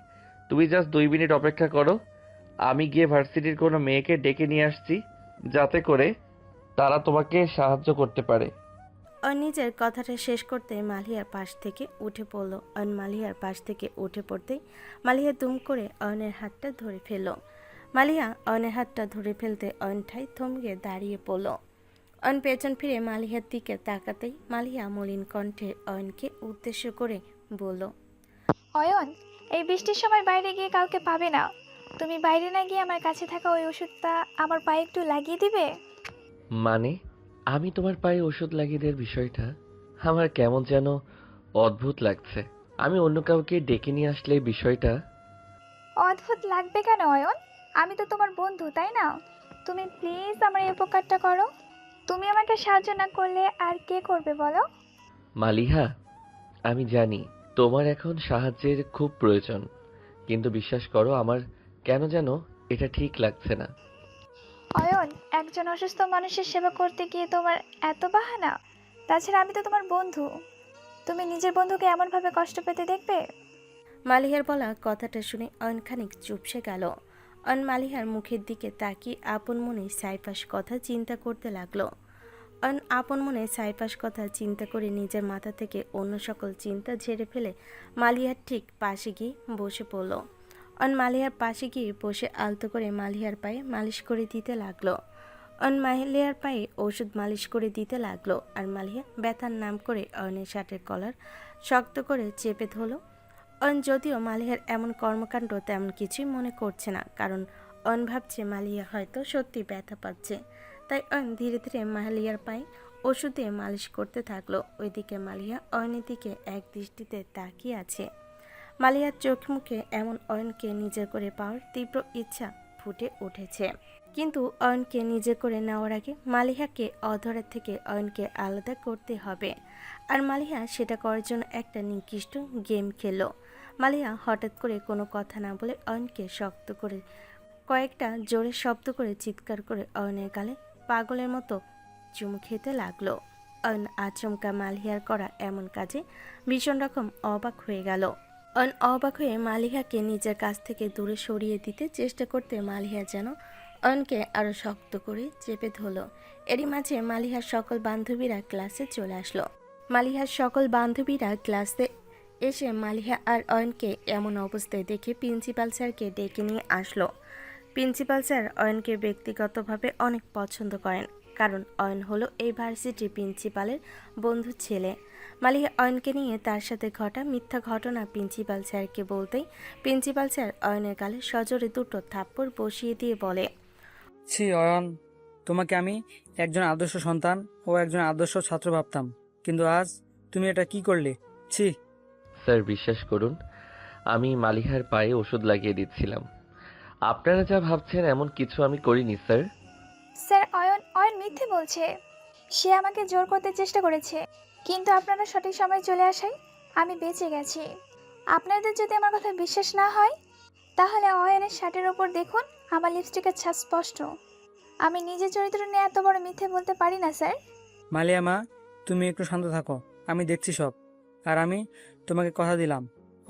তুমি জাস্ট 2 মিনিট অপেক্ষা করো। আমি গিয়ে ভার্সিটির কোনো মেয়েকে ডেকে নিয়ে আসছি, যাতে করে তারা তোমাকে সাহায্য করতে পারে। অয়ন নিজের কথাটা শেষ করতে মালিহার পাশ থেকে উঠে পড়ল। অয়ন মালিহার পাশ থেকে উঠে পড়তেই মালিহা দুম করে অয়নের হাতটা ধরে ফেলল। মালিহা অয়নের হাতটা ধরে ফেলতে অয়ন ঠাই থমকে দাঁড়িয়ে পড়ল। অয়ন পেছন ফিরে মালিহার দিকে তাকাতেই মালিহা মলিন কণ্ঠে অয়নকে উদ্দেশ্য করে বলল, অয়ন, এই বৃষ্টির সময় বাইরে গিয়ে কাউকে পাবে না। তুমি বাইরে না গিয়ে আমার কাছে থাকা ওই ওষুধটা আমার পায়ে একটু লাগিয়ে দিবে? মানে আমি তোমার পায়ে ওষুধ লাগিয়ে দেওয়ার বিষয়টা আমার কেমন যেন অদ্ভুত লাগছে। আমি অন্য কাউকে ডেকে নিয়ে আসলে এই বিষয়টা। অদ্ভুত লাগবে কেন অয়ন? আমি তো তোমার বন্ধু, তাই না? তুমি প্লিজ আমার এই উপকারটা করো। তুমি আমাকে সাহায্য না করলে আর কে করবে বলো? মালিহা, আমি জানি তোমার এখন সাহায্যের খুব প্রয়োজন, কিন্তু বিশ্বাস করো আমার কেন যেন এটা ঠিক লাগছে না। অয়ন, একজন অসুস্থ মানুষের সেবা করতে গিয়ে তোমার এত বাহানা? তাছাড়া আমি তো তোমার বন্ধু। তুমি নিজের বন্ধুকে এমনভাবে কষ্ট পেতে দেখবে? মালিহার বলা কথাটা শুনে অয়ন খানিক চুপসে গেল। অয়ন মালিহার মুখের দিকে তাকিয়ে আপন মনে সাইপাস কথা চিন্তা করতে লাগলো। অয়ন আপন মনে সাইপাস কথা চিন্তা করে নিজের মাথা থেকে অন্য সকল চিন্তা ঝেড়ে ফেলে মালিহার ঠিক পাশে গিয়ে বসে পড়ল। অয়ন মালিহার পাশে গিয়ে বসে আলতো করে মালিহার পায়ে মালিশ করে দিতে লাগলো। অয়ন মালিহার পায়ে ওষুধ মালিশ করে দিতে লাগলো, আর মালিহা ব্যথার নাম করে অয়নের শার্টের কলার শক্ত করে চেপে ধরল। অয়ন যদিও মালিহার এমন কর্মকাণ্ড তেমন কিছুই মনে করছে না, কারণ অয়ন ভাবছে মালিহা হয়তো সত্যি ব্যথা পাচ্ছে। তাই অয়ন ধীরে ধীরে মালিহার পায়ে ওষুধ দিয়ে মালিশ করতে থাকলো। ওইদিকে মালিহা অয়নের দিকে এক দৃষ্টিতে তাকিয়ে আছে। মালিহার চোখ মুখে এমন অয়নকে নিজে করে পাওয়ার তীব্র ইচ্ছা ফুটে উঠেছে, কিন্তু অয়নকে নিজে করে নেওয়ার আগে মালিহাকে অধরার থেকে অয়নকে আলাদা করতে হবে। আর মালিহা সেটা করার জন্য একটা নির্দিষ্ট গেম খেললো। মালিহা হঠাৎ করে কোনো কথা না বলে অয়নকে শক্ত করে কয়েকটা জোরে শব্দ করে চিৎকার করে অয়নের গালে পাগলের মতো চুমু খেতে লাগলো। অয়ন আচমকা মালিহার করা এমন কাজে ভীষণ রকম অবাক হয়ে গেল। অয়ন অবাক হয়ে মালিহাকে নিজের কাছ থেকে দূরে সরিয়ে দিতে চেষ্টা করতে মালিহা যেন অয়নকে আরো শক্ত করে চেপে ধরল। এরই মাঝে মালিহার সকল বান্ধবীরা ক্লাসে চলে আসলো। মালিহার সকল বান্ধবীরা ক্লাসে এসে মালিহা আর অয়নকে এমন অবস্থায় দেখে প্রিন্সিপাল স্যারকে ডেকে নিয়ে আসলো। প্রিন্সিপাল স্যার অয়নকে ব্যক্তিগতভাবে অনেক পছন্দ করেন, কারণ অয়ন হলো এই ভার্সিটির প্রিন্সিপালের বন্ধু ছেলে। মালিহা অয়নকে নিয়ে তার সাথে ঘটা মিথ্যা ঘটনা প্রিন্সিপাল স্যারকে বলতেই প্রিন্সিপাল স্যার অয়নের গালে সজোরে 2টো থাপ্পড় বসিয়ে দিয়ে বলে, ছি অয়ন, তোমাকে আমি একজন আদর্শ সন্তান ও একজন আদর্শ ছাত্র ভাবতাম, কিন্তু আজ তুমি এটা কি করলে? ছি। স্যার বিশ্বাস করুন, আমি মালিহার পায়ে ওষুধ লাগিয়ে দিচ্ছিলাম। আপনারা যা ভাবছেন এমন কিছু আমি করিনি স্যার। স্যার, অয়ন অয়ন মিথ্যে বলছে। সে আমাকে জোর করতে চেষ্টা করেছে, কিন্তু আপনারা সঠিক সময়ে চলে আসায় আমি বেঁচে গেছি। আপনাদের যদি আমার কথা বিশ্বাস না হয়, তাহলে অয়নের শার্টের ওপর দেখুন, আমার লিপস্টিকের ছাপ স্পষ্ট। আমি নিজের চরিত্র নিয়ে এত বড় মিথ্যে বলতে পারি না স্যার। মালিয়া মা, তুমি একটু শান্ত থাকো, আমি দেখছি সব। আর আমি তোমাকে কথা দিলাম,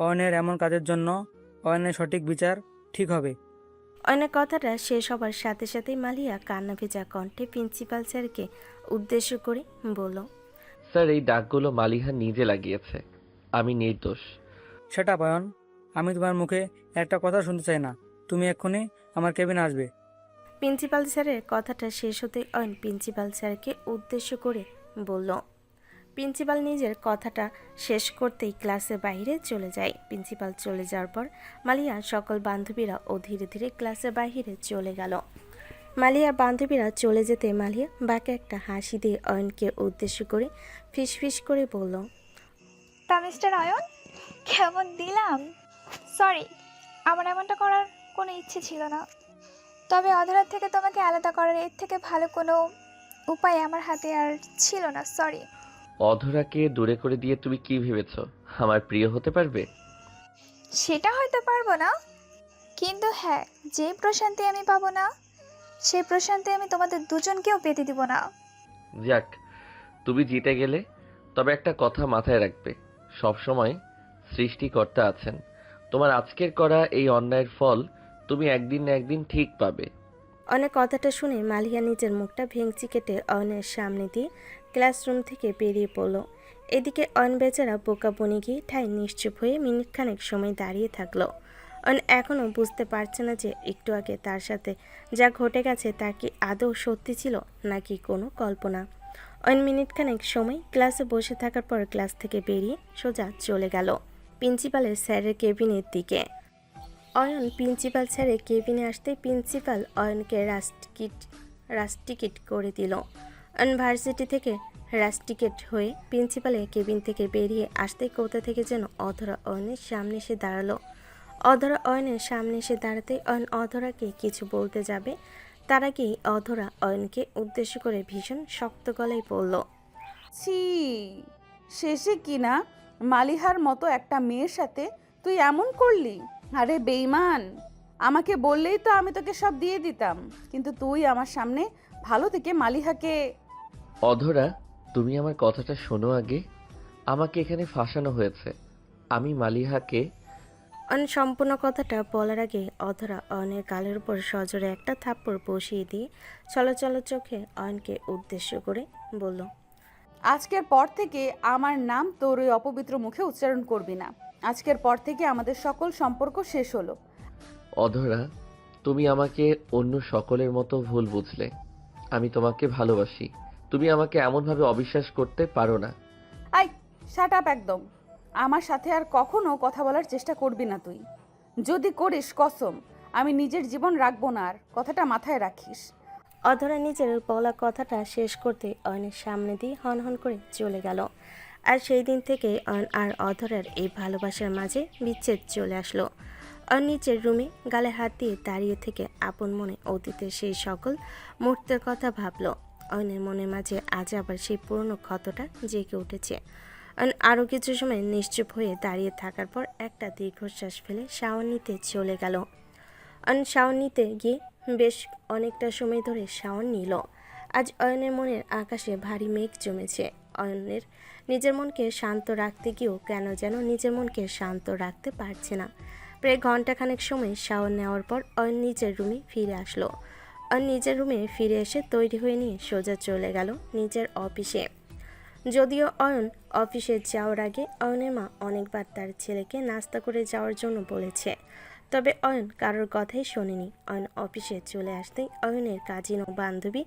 অয়নের এমন কাজের জন্য অয়নের সঠিক বিচার ঠিক হবে। অয়নের কথাটা শেষ হবার সাথে সাথেই মালিয়া কান্না ভেজা কণ্ঠে প্রিন্সিপাল স্যারকে উদ্দেশ্য করে বলল, স্যার, এই দাগগুলো মালিহা নিজে লাগিয়েছে। আমি নির্দোষ। সেটা অয়ন, আমি তোমার মুখে একটা কথা শুনতে চাই না। তুমি এক্ষুনি আমার কেবিনে আসবে। প্রিন্সিপাল স্যারের কথাটা শেষ হতেই অয়ন প্রিন্সিপাল স্যারকে উদ্দেশ্য করে বলল। প্রিন্সিপাল নিজের কথাটা শেষ করতেই ক্লাসের বাইরে চলে যায়। প্রিন্সিপাল চলে যাওয়ার পর মালিয়া সকল বান্ধবীরা ও ধীরে ধীরে ক্লাসের বাইরে চলে গেল। মালিয়া বান্ধবীরা চলে যেতে মালিয়া বাঁকে একটা হাসি দিয়ে অয়নকে উদ্দেশ্য করে ফিসফিস করে বলল, তা মিস্টার অয়ন, কেমন দিলাম? সরি, আমার এমনটা করার কোনো ইচ্ছে ছিল না। তবে অধরার থেকে তোমাকে আলাদা করার এর থেকে ভালো কোনো উপায় আমার হাতে আর ছিল না। সরি। অধরাকে দূরে করে দিয়ে তুমি কি ভেবেছো আমার প্রিয় হতে পারবে? সেটা হয়তো পারবো না, কিন্তু হ্যাঁ, যে প্রশান্তি আমি পাবো না, সেই প্রশান্তি আমি তোমাদের দুজনকেও পেতে দিব না। যাক, তুমি জিতে গেলে। তবে একটা কথা মাথায় রাখবে, সবসময় সৃষ্টিকর্তা আছেন। তোমার আজকের করা এই অন্যায়ের ফল তুমি একদিন না একদিন ঠিক পাবে। অনেক কথাটা শুনে মালিয়া নিজের মুখটা ভেঙচি কেটে অয়নের সামনে দিয়ে ক্লাসরুম থেকে বেরিয়ে পড়ল। এদিকে অয়ন বেচারা বোকা বনে গিয়ে ঠায় নিশ্চুপ হয়ে মিনিটখানেক সময় দাঁড়িয়ে থাকলো। অয়ন এখনও বুঝতে পারছে না যে একটু আগে তার সাথে যা ঘটে গেছে তা কি আদৌ সত্যি ছিল নাকি কোনো কল্পনা। অয়ন মিনিটখানেক সময় ক্লাসে বসে থাকার পর ক্লাস থেকে বেরিয়ে সোজা চলে গেল প্রিন্সিপালের স্যারের কেবিনের দিকে। অয়ন প্রিন্সিপাল স্যারের কেবিনে আসতেই প্রিন্সিপাল অয়নকে রাস্টিকেট করে দিল। অয়ন ভার্সিটি থেকে রাস্টিকেট হয়ে প্রিন্সিপালের কেবিন থেকে বেরিয়ে আসতেই কোথা থেকে যেন অধরা অয়নের সামনে এসে দাঁড়ালো। অধরা অয়নের সামনে এসে দাঁড়াতেই অয়ন অধরাকে কিছু বলতে যাবে, তার আগেই অধরা অয়নকে উদ্দেশ্য করে ভীষণ শক্ত গলায় বলল, ছি, শেষে কিনা মালিহার মতো একটা মেয়ের সাথে তুই এমন করলি? আরে বেঈমান, আমাকে বললেই তো আমি তোকে সব দিয়ে দিতাম, কিন্তু তুই আমার সামনে ভালো থেকে মালিহাকে। অধরা, তুমি আমার কথাটা শোনো আগে। আমাকে এখানে ফাঁসানো হয়েছে। আমি মালিহাকে। অয়ন সম্পূর্ণ কথাটা বলার আগে অধরা অয়নের গালের উপর সজোরে একটা থাপ্পড় বসিয়ে দিয়ে চলচল চোখে অয়নকে উদ্দেশ্য করে বলল, আজকের পর থেকে আমার নাম তোর ওই অপবিত্র মুখে উচ্চারণ করবি না। আজকের পর থেকে আমাদের সকল সম্পর্ক শেষ হলো। অধরা, তুমি আমাকে অন্য সকলের মতো ভুল বুঝলে। আমি তোমাকে ভালোবাসি। তুমি আমাকে এমনভাবে অবিশ্বাস করতে পারো না। আই, শাট আপ একদম। আমার সাথে আর কখনো কথা বলার চেষ্টা করবি না তুই। যদি করিস কসম আমি নিজের জীবন রাখবো না, আর কথাটা মাথায় রাখিস। অধরা নিজের বলা কথাটা শেষ করতে অয়নের সামনে দিয়ে হনহন করে চলে গেল। আর সেই দিন থেকে অয়ন আর অধরার এই ভালোবাসার মাঝে বিচ্ছেদ চলে আসলো। অয়ন নিচের রুমে গালে হাত দিয়ে দাঁড়িয়ে থেকে আপন মনে অতীতের সেই সকল মুহূর্তের কথা ভাবল। অয়নের মনের মাঝে আজ আবার সেই পুরনো ক্ষতটা জেগে উঠেছে। অয়ন আরও কিছু সময় নিশ্চুপ হয়ে দাঁড়িয়ে থাকার পর একটা দীর্ঘশ্বাস ফেলে শাওয়ার নিতে চলে গেল। অয়ন শাওয়ার নিতে গিয়ে বেশ অনেকটা সময় ধরে শাওয়ার নিল। আজ অয়নের মনের আকাশে ভারী মেঘ জমেছে। অয়নের নিজের মনকে শান্ত রাখতে গিয়েও কেন যেন নিজের মনকে শান্ত রাখতে পারছে না। প্রায় ঘন্টাখানেক সময় শাওয়ার নেওয়ার পর অয়ন নিজের রুমে ফিরে আসলো। অয়ন নিজের রুমে ফিরে এসে তৈরি হয়ে নিয়ে সোজা চলে গেল নিজের অফিসে। যদিও অয়ন অফিসে যাওয়ার আগে অয়নের মা অনেকবার তার ছেলেকে নাস্তা করে যাওয়ার জন্য বলেছে, তবে অয়ন কারোর কথাই শোনেনি। অয়ন অফিসে চলে আসতেই অয়নের কাজিন ও বান্ধবী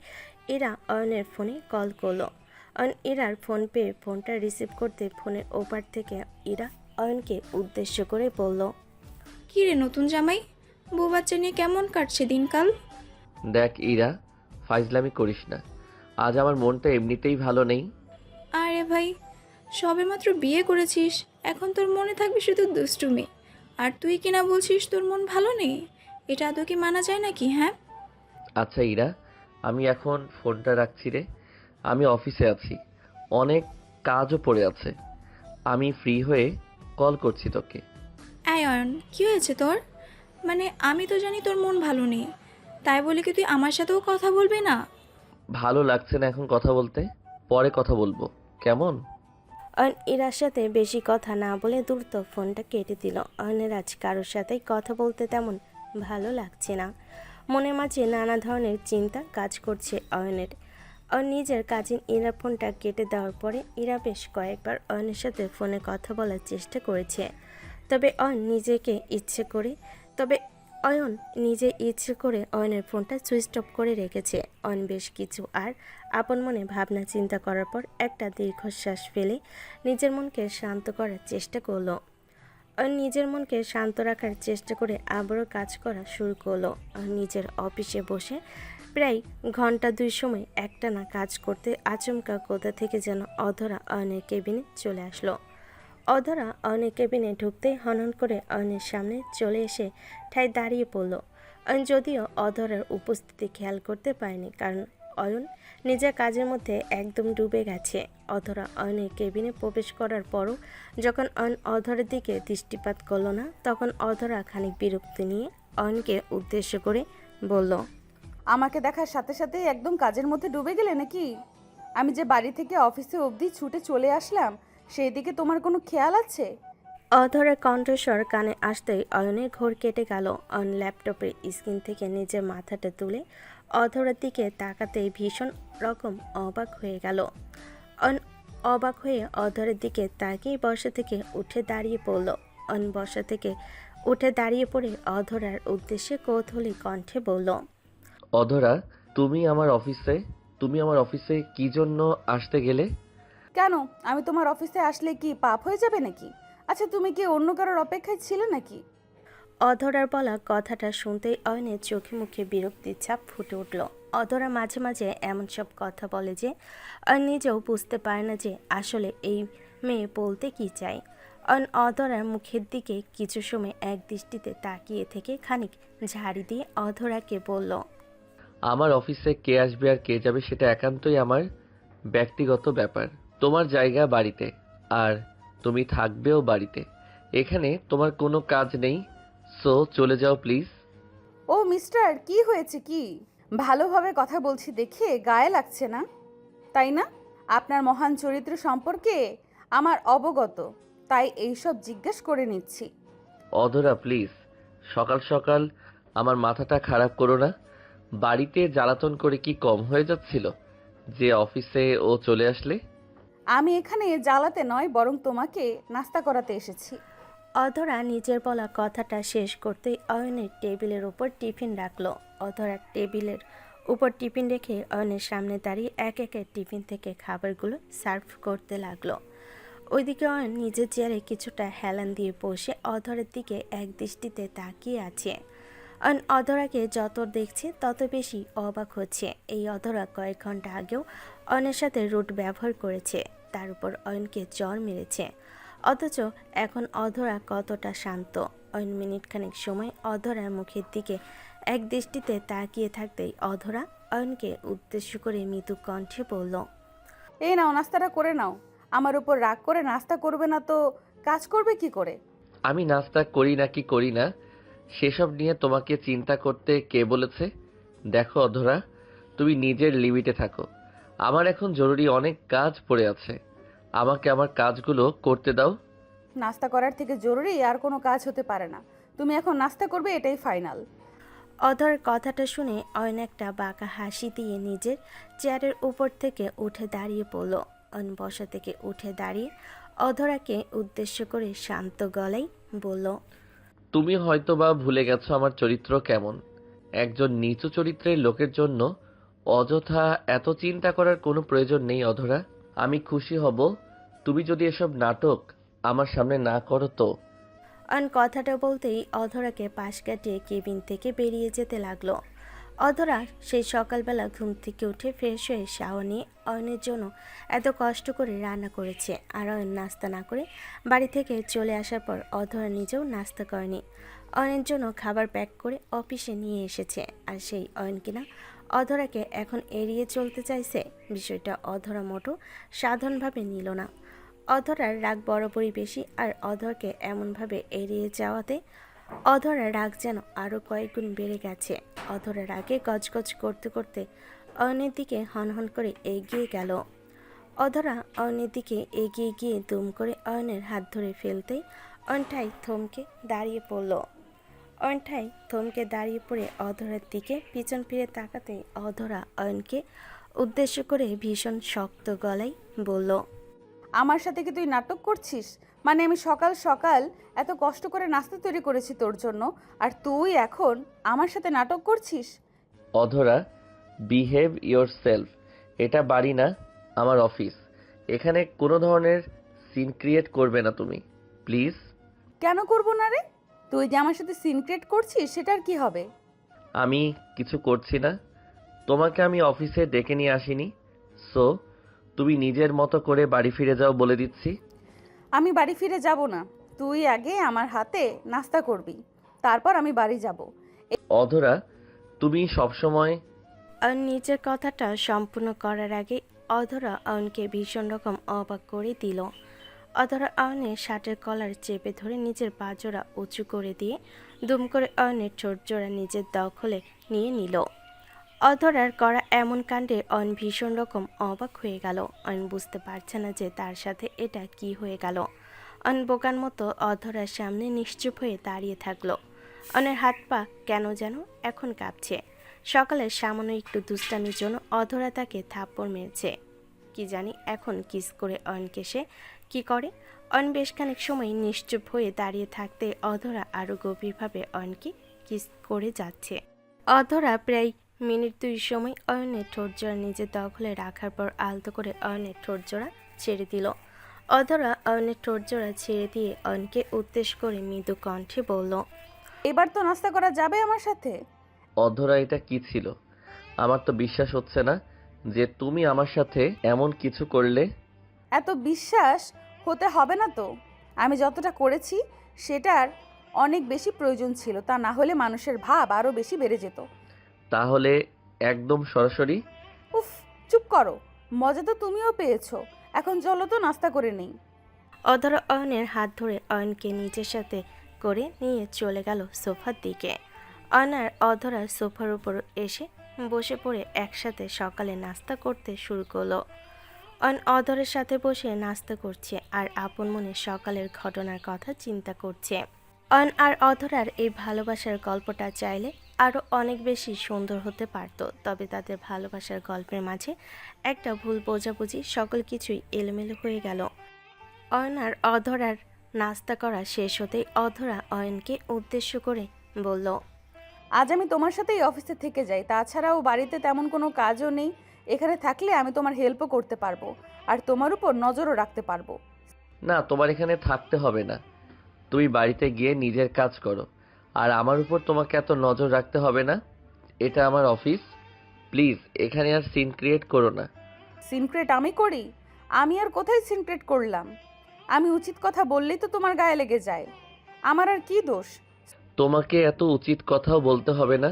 এরা অয়নের ফোনে কল করলো। অয়ন ইরার ফোন পেয়ে ফোনটা রিসিভ করতে ফোনের ওপার থেকে ইরা অয়নকে উদ্দেশ্য করে বলল, কি রে নতুন জামাই, বউ বাচ্চা নিয়ে কেমন কাটছে দিনকাল? দেখ ইরা, ফাইজলামি করিস না। আজ আমার মনটা এমনিতেই ভালো নেই। আরে ভাই, সবেমাত্র বিয়ে করেছিস, এখন তোর মনে থাকবে শুধু দুষ্টুমি, আর তুই কিনা বলছিস তোর মন ভালো নেই? এটা আদৌ কি মানা যায় নাকি? হ্যাঁ, আচ্ছা ইরা, আমি এখন ফোনটা রাখছি রে। আমি অফিসে আছি, অনেক কাজও পড়ে আছে। আমি ফ্রি হয়ে কল করছি তোকে। এই অয়ন, কি হয়েছে তোর? মানে আমি তো জানি তোর মন ভালো নেই, তাই বলে কি তুই আমার সাথেও কথা বলবি না? ভালো লাগছে না এখন কথা বলতে, পরে কথা বলবো কেমন? অয়ন ইরার সাথে বেশি কথা না বলে দ্রুত ফোনটা কেটে দিল। অয়নের আজ কারোর সাথেই কথা বলতে তেমন ভালো লাগছে না। মনের মাঝে নানা ধরনের চিন্তা কাজ করছে অয়নের। অয়ন নিজের কাজিন ইরার ফোনটা কেটে দেওয়ার পরে ইরা বেশ কয়েকবার অয়নের সাথে ফোনে কথা বলার চেষ্টা করেছে। তবে অয়ন নিজে ইচ্ছে করে অয়নের ফোনটা সুইচ অফ করে রেখেছে। অয়ন বেশ কিছু আর আপন মনে ভাবনা চিন্তা করার পর একটা দীর্ঘশ্বাস ফেলে নিজের মনকে শান্ত করার চেষ্টা করলো। অয়ন নিজের মনকে শান্ত রাখার চেষ্টা করে আবারও কাজ করা শুরু করলো। অয়ন নিজের অফিসে বসে প্রায় ঘন্টা 2 সময় একটানা কাজ করতে আচমকা কোথা থেকে যেন অধরা অয়নের কেবিনে চলে আসলো। অধরা অয়নের কেবিনে ঢুকতেই হনহন করে অয়নের সামনে চলে এসে ঠায় দাঁড়িয়ে পড়ল। অয়ন যদিও অধরার উপস্থিতি খেয়াল করতে পারেনি, কারণ অয়ন নিজের কাজের মধ্যে একদম ডুবে গেছে। অধরা অয়নের কেবিনে প্রবেশ করার পরও যখন অয়ন অধরার দিকে দৃষ্টিপাত করল না, তখন অধরা খানিক বিরক্তি নিয়ে অয়নকে উদ্দেশ্য করে বলল, আমাকে দেখার সাথে সাথেই একদম কাজের মধ্যে ডুবে গেলে নাকি? আমি যে বাড়ি থেকে অফিসে অবধি ছুটে চলে আসলাম, সেই দিকে তোমার কোনো খেয়াল আছে? অধরার কণ্ঠস্বর কানে আসতেই অয়নের ঘোর কেটে গেল। অয়ন ল্যাপটপের স্ক্রিন থেকে নিজের মাথাটা তুলে অধরার দিকে তাকাতেই ভীষণ রকম অবাক হয়ে গেল। অয়ন অবাক হয়ে অধরের দিকে তাকিয়ে বসা থেকে উঠে দাঁড়িয়ে পড়ল। অয়ন বসা থেকে উঠে দাঁড়িয়ে পড়ে অধরার উদ্দেশ্যে কৌতূহলী কণ্ঠে বলল, অধরা, তুমি আমার অফিসে কি জন্য আসতে গেলে? কেন, আমি তোমার অফিসে আসলে কি পাপ হয়ে যাবে নাকি? আচ্ছা, তুমি কি অন্য কারোর অপেক্ষায় ছিলে নাকি? অধরার বলা কথাটা শুনতেই অয়নের চোখে মুখে বিরক্তির ছাপ ফুটে উঠল। অধরা মাঝে মাঝে এমন সব কথা বলে যে অয়ন নিজেও বুঝতে পারে না যে আসলে এই মেয়ে বলতে কি চায়। অয়ন অধরার মুখের দিকে কিছু সময় এক দৃষ্টিতে তাকিয়ে থেকে খানিক ঝাড়ি দিয়ে অধরাকে বলল, আমার অফিসে কে আসবে আর কে যাবে সেটা একান্তই আমার ব্যক্তিগত ব্যাপার। তোমার জায়গা বাড়িতে, আর তুমি থাকবেও বাড়িতে। এখানে তোমার কোনো কাজ নেই, সো চলে যাও প্লিজ। ও মিস্টার, কি হয়েছে কি? ভালোভাবে কথা বলছি দেখে গায়ে লাগছে না, তাই না? আপনার মহান চরিত্র সম্পর্কে আমার অবগত, তাই এইসব জিজ্ঞেস করে নিচ্ছি। অধরা প্লিজ, সকাল সকাল আমার মাথাটা খারাপ করো না। বাড়িতে জ্বালাতন করে কি কম হয়ে যাচ্ছিল যে অফিসে ও চলে আসলে? আমি এখানে জ্বালাতে নয়, বরং তোমাকে নাস্তা করাতে এসেছি। অধরা নিজের বলা কথাটা শেষ করতেই অয়নের টেবিলের উপর টিফিন রাখলো। অধরা টেবিলের উপর টিফিন রেখে অয়নের সামনে দাঁড়িয়ে এক একে টিফিন থেকে খাবারগুলো সার্ভ করতে লাগলো। ওইদিকে অয়ন নিজের চেয়ারে কিছুটা হেলান দিয়ে বসে অধরার দিকে এক দৃষ্টিতে তাকিয়ে আছে। অয়ন অধরাকে যত দেখছে তত বেশি অবাক হচ্ছে। এই অধরা কয়েক ঘন্টা আগেও অয়নের সাথে রুট ব্যবহার করেছে, তার উপর অয়নকে জ্বর মেরেছে, অথচ এখন অধরা কতটা শান্ত। অয়ন মিনিটখানেক সময় অধরার মুখের দিকে এক দৃষ্টিতে তাকিয়ে থাকতেই অধরা অয়নকে উদ্দেশ্য করে মৃদু কণ্ঠে বলল, এই নাও, নাস্তাটা করে নাও। আমার উপর রাগ করে নাস্তা করবে না তো কাজ করবে কি করে? আমি নাস্তা করি নাকি করি না সেসব নিয়ে তোমাকে চিন্তা করতে কে বলেছে? দেখো অধরা, তুমি নিজের লিমিটে থাকো। আমার এখন জরুরি অনেক কাজ পড়ে আছে, আমাকে আমার কাজগুলো করতে দাও। নাস্তা করার থেকে জরুরি আর কোনো কাজ হতে পারে না। তুমি এখন নাস্তা করবে, এটাই ফাইনাল। অধরার কথাটা শুনে অয়ন একটা বাঁকা হাসি দিয়ে নিজের চেয়ারের উপর থেকে উঠে দাঁড়িয়ে পড়ল। অয়ন বসা থেকে উঠে দাঁড়িয়ে অধরাকে উদ্দেশ্য করে শান্ত গলায় বলল, তুমি হয়তো বা ভুলে গেছো আমার চরিত্র কেমন। একজন নিচু চরিত্রের লোকের জন্য অযথা এত চিন্তা করার কোনো প্রয়োজন নেই অধরা। আমি খুশি হব তুমি যদি এসব নাটক আমার সামনে না করো তো। অয়ন কথাটা বলতেই অধরাকে পাশ কাটিয়ে কেবিন থেকে বেরিয়ে যেতে লাগলো। অধরা সেই সকালবেলা ঘুম থেকে উঠে ফ্রেশ হয়ে শাওয়ার নিয়ে অয়নের জন্য এত কষ্ট করে রান্না করেছে, আর অয়ন নাস্তা না করে বাড়ি থেকে চলে আসার পর অধরা নিজেও নাস্তা করেনি। অয়নের জন্য খাবার প্যাক করে অফিসে নিয়ে এসেছে, আর সেই অয়ন কিনা অধরাকে এখন এড়িয়ে চলতে চাইছে। বিষয়টা অধরা মোটো সাধারণভাবে নিল না। অধরার রাগ বরাবরই বেশি, আর অধরকে এমনভাবে এড়িয়ে যাওয়াতে অধরার রাগ যেন আরও কয়েক গুণ বেড়ে গেছে। অধরার রাগে গজগজ করতে করতে অয়নের দিকে হনহন করে এগিয়ে গেল। অধরা অয়নের দিকে এগিয়ে গিয়ে দুম করে অয়নের হাত ধরে ফেলতেই অয়নঠাই থমকে দাঁড়িয়ে পড়ল। অয়নঠাই থমকে দাঁড়িয়ে পড়ে অধরার দিকে পিছন ফিরে তাকাতেই অধরা অয়নকে উদ্দেশ্য করে ভীষণ শক্ত গলায় বলল, আমার সাথে কি তুই নাটক করছিস? মানে আমি সকাল সকাল এত কষ্ট করে নাস্তা তৈরি করেছি তোর জন্য, আর তুই এখন আমার সাথে নাটক করছিস? অধরা, বিহেভ ইয়োর সেলফ। এটা বাড়ি না, আমার অফিস। এখানে কোনো ধরনের সিন ক্রিয়েট করবে না তুমি, প্লিজ। কেন করবো না রে? তুই যে আমার সাথে সিন ক্রিয়েট করছিস সেটার কি হবে? আমি কিছু করছি না, তোমাকে আমি অফিসে ডেকে নিয়ে আসিনি। সো তুমি নিজের মতো করে বাড়ি ফিরে যাও বলে দিচ্ছি। আমি বাড়ি ফিরে যাব না, তুই আগে আমার হাতে নাস্তা করবি, তারপর আমি বাড়ি যাব। অধরা, তুমি সবসময় অয়ন নিজের কথাটা সম্পূর্ণ করার আগে অধরা অয়নকে ভীষণ রকম অবাক করে দিল। অধরা অয়নের শার্টের কলার চেপে ধরে নিজের পা জোড়া উঁচু করে দিয়ে দুম করে অয়নের ঠোঁট জোড়া নিজের দখলে নিয়ে নিল। অধরার করা এমন কাণ্ডে অয়ন ভীষণ রকম অবাক হয়ে গেল। অয়ন বুঝতে পারছে না যে তার সাথে এটা কি হয়ে গেল। অয়ন বোকার মতো অধরার সামনে নিশ্চুপ হয়ে দাঁড়িয়ে থাকলো। অয়নের হাত পা কেন যেন এখন কাঁপছে। সকালের সামান্য একটু দুষ্টামির জন্য অধরা তাকে থাপ্পড় মেরেছে। কি জানি এখন কিস করে অয়নকে সে কি করে। অয়ন বেশ খানিক সময় নিশ্চুপ হয়ে দাঁড়িয়ে থাকতে অধরা আরও গভীরভাবে অয়নকে কিস করে যাচ্ছে। অধরা প্রায় মিনিট 2 সময় অয়নের ঠোঁটজোড়া নিজের দখলে রাখার পর আলতো করে অয়নের ঠোঁটজোড়া ছেড়ে দিল। অধরা অয়নের ঠোঁটজোড়া ছেড়ে দিয়ে অয়নকে উদ্দেশ্য করে মৃদু কণ্ঠে বলল, এবার তো নাস্তা করা যাবে আমার সাথে? অধরা, এটা কি ছিল? আমার তো বিশ্বাস হচ্ছে না যে তুমি আমার সাথে এমন কিছু করলে। এত বিশ্বাস হতে হবে না তো। আমি যতটা করেছি সেটার অনেক বেশি প্রয়োজন ছিল, তা না হলে মানুষের ভাব আরও বেশি বেড়ে যেত। তাহলে একদম সরাসরি। উফ, চুপ করো। মজা তো তুমিও পেয়েছো, এখন চলো তো নাস্তা করে নেই। অধরা অয়নের হাত ধরে অয়নকে নিজের সাথে করে নিয়ে চলে গেল সোফার দিকে। অয়ন আর অধরা সোফার উপর এসে বসে পড়ে একসাথে সকালে নাস্তা করতে শুরু করলো। অয়ন অধরের সাথে বসে নাস্তা করছে আর আপন মনে সকালের ঘটনার কথা চিন্তা করছে। অয়ন আর অধরার এই ভালোবাসার গল্পটা চাইলে আরও অনেক বেশি সুন্দর হতে পারত, তবে তাদের ভালোবাসার গল্পের মাঝে একটা ভুল বোঝাবুঝি সকল কিছুই এলোমেলো হয়ে গেল। অয়ন আর অধরার নাস্তা করা শেষ হতেই অধরা অয়নকে উদ্দেশ্য করে বলল, আজ আমি তোমার সাথেই অফিসে থেকে যাই, তাছাড়াও বাড়িতে তেমন কোনো কাজও নেই। এখানে থাকলে আমি তোমার হেল্পও করতে পারবো, আর তোমার উপর নজরও রাখতে পারবো। না, তোমার এখানে থাকতে হবে না। তুমি বাড়িতে গিয়ে নিজের কাজ করো, আর আমার উপর তোমাকে এত নজর রাখতে হবে না। এটা আমার অফিস। প্লিজ এখানে আর সিন ক্রিয়েট করো না। সিনক্রেট আমি করি? আমি আর কোথায় সিনক্রেট করলাম? আমি উচিত কথা বললেই তো তোমার গায়ে লেগে যায়। আমার আর কি দোষ? তোমাকে এত উচিত কথাও বলতে হবে না,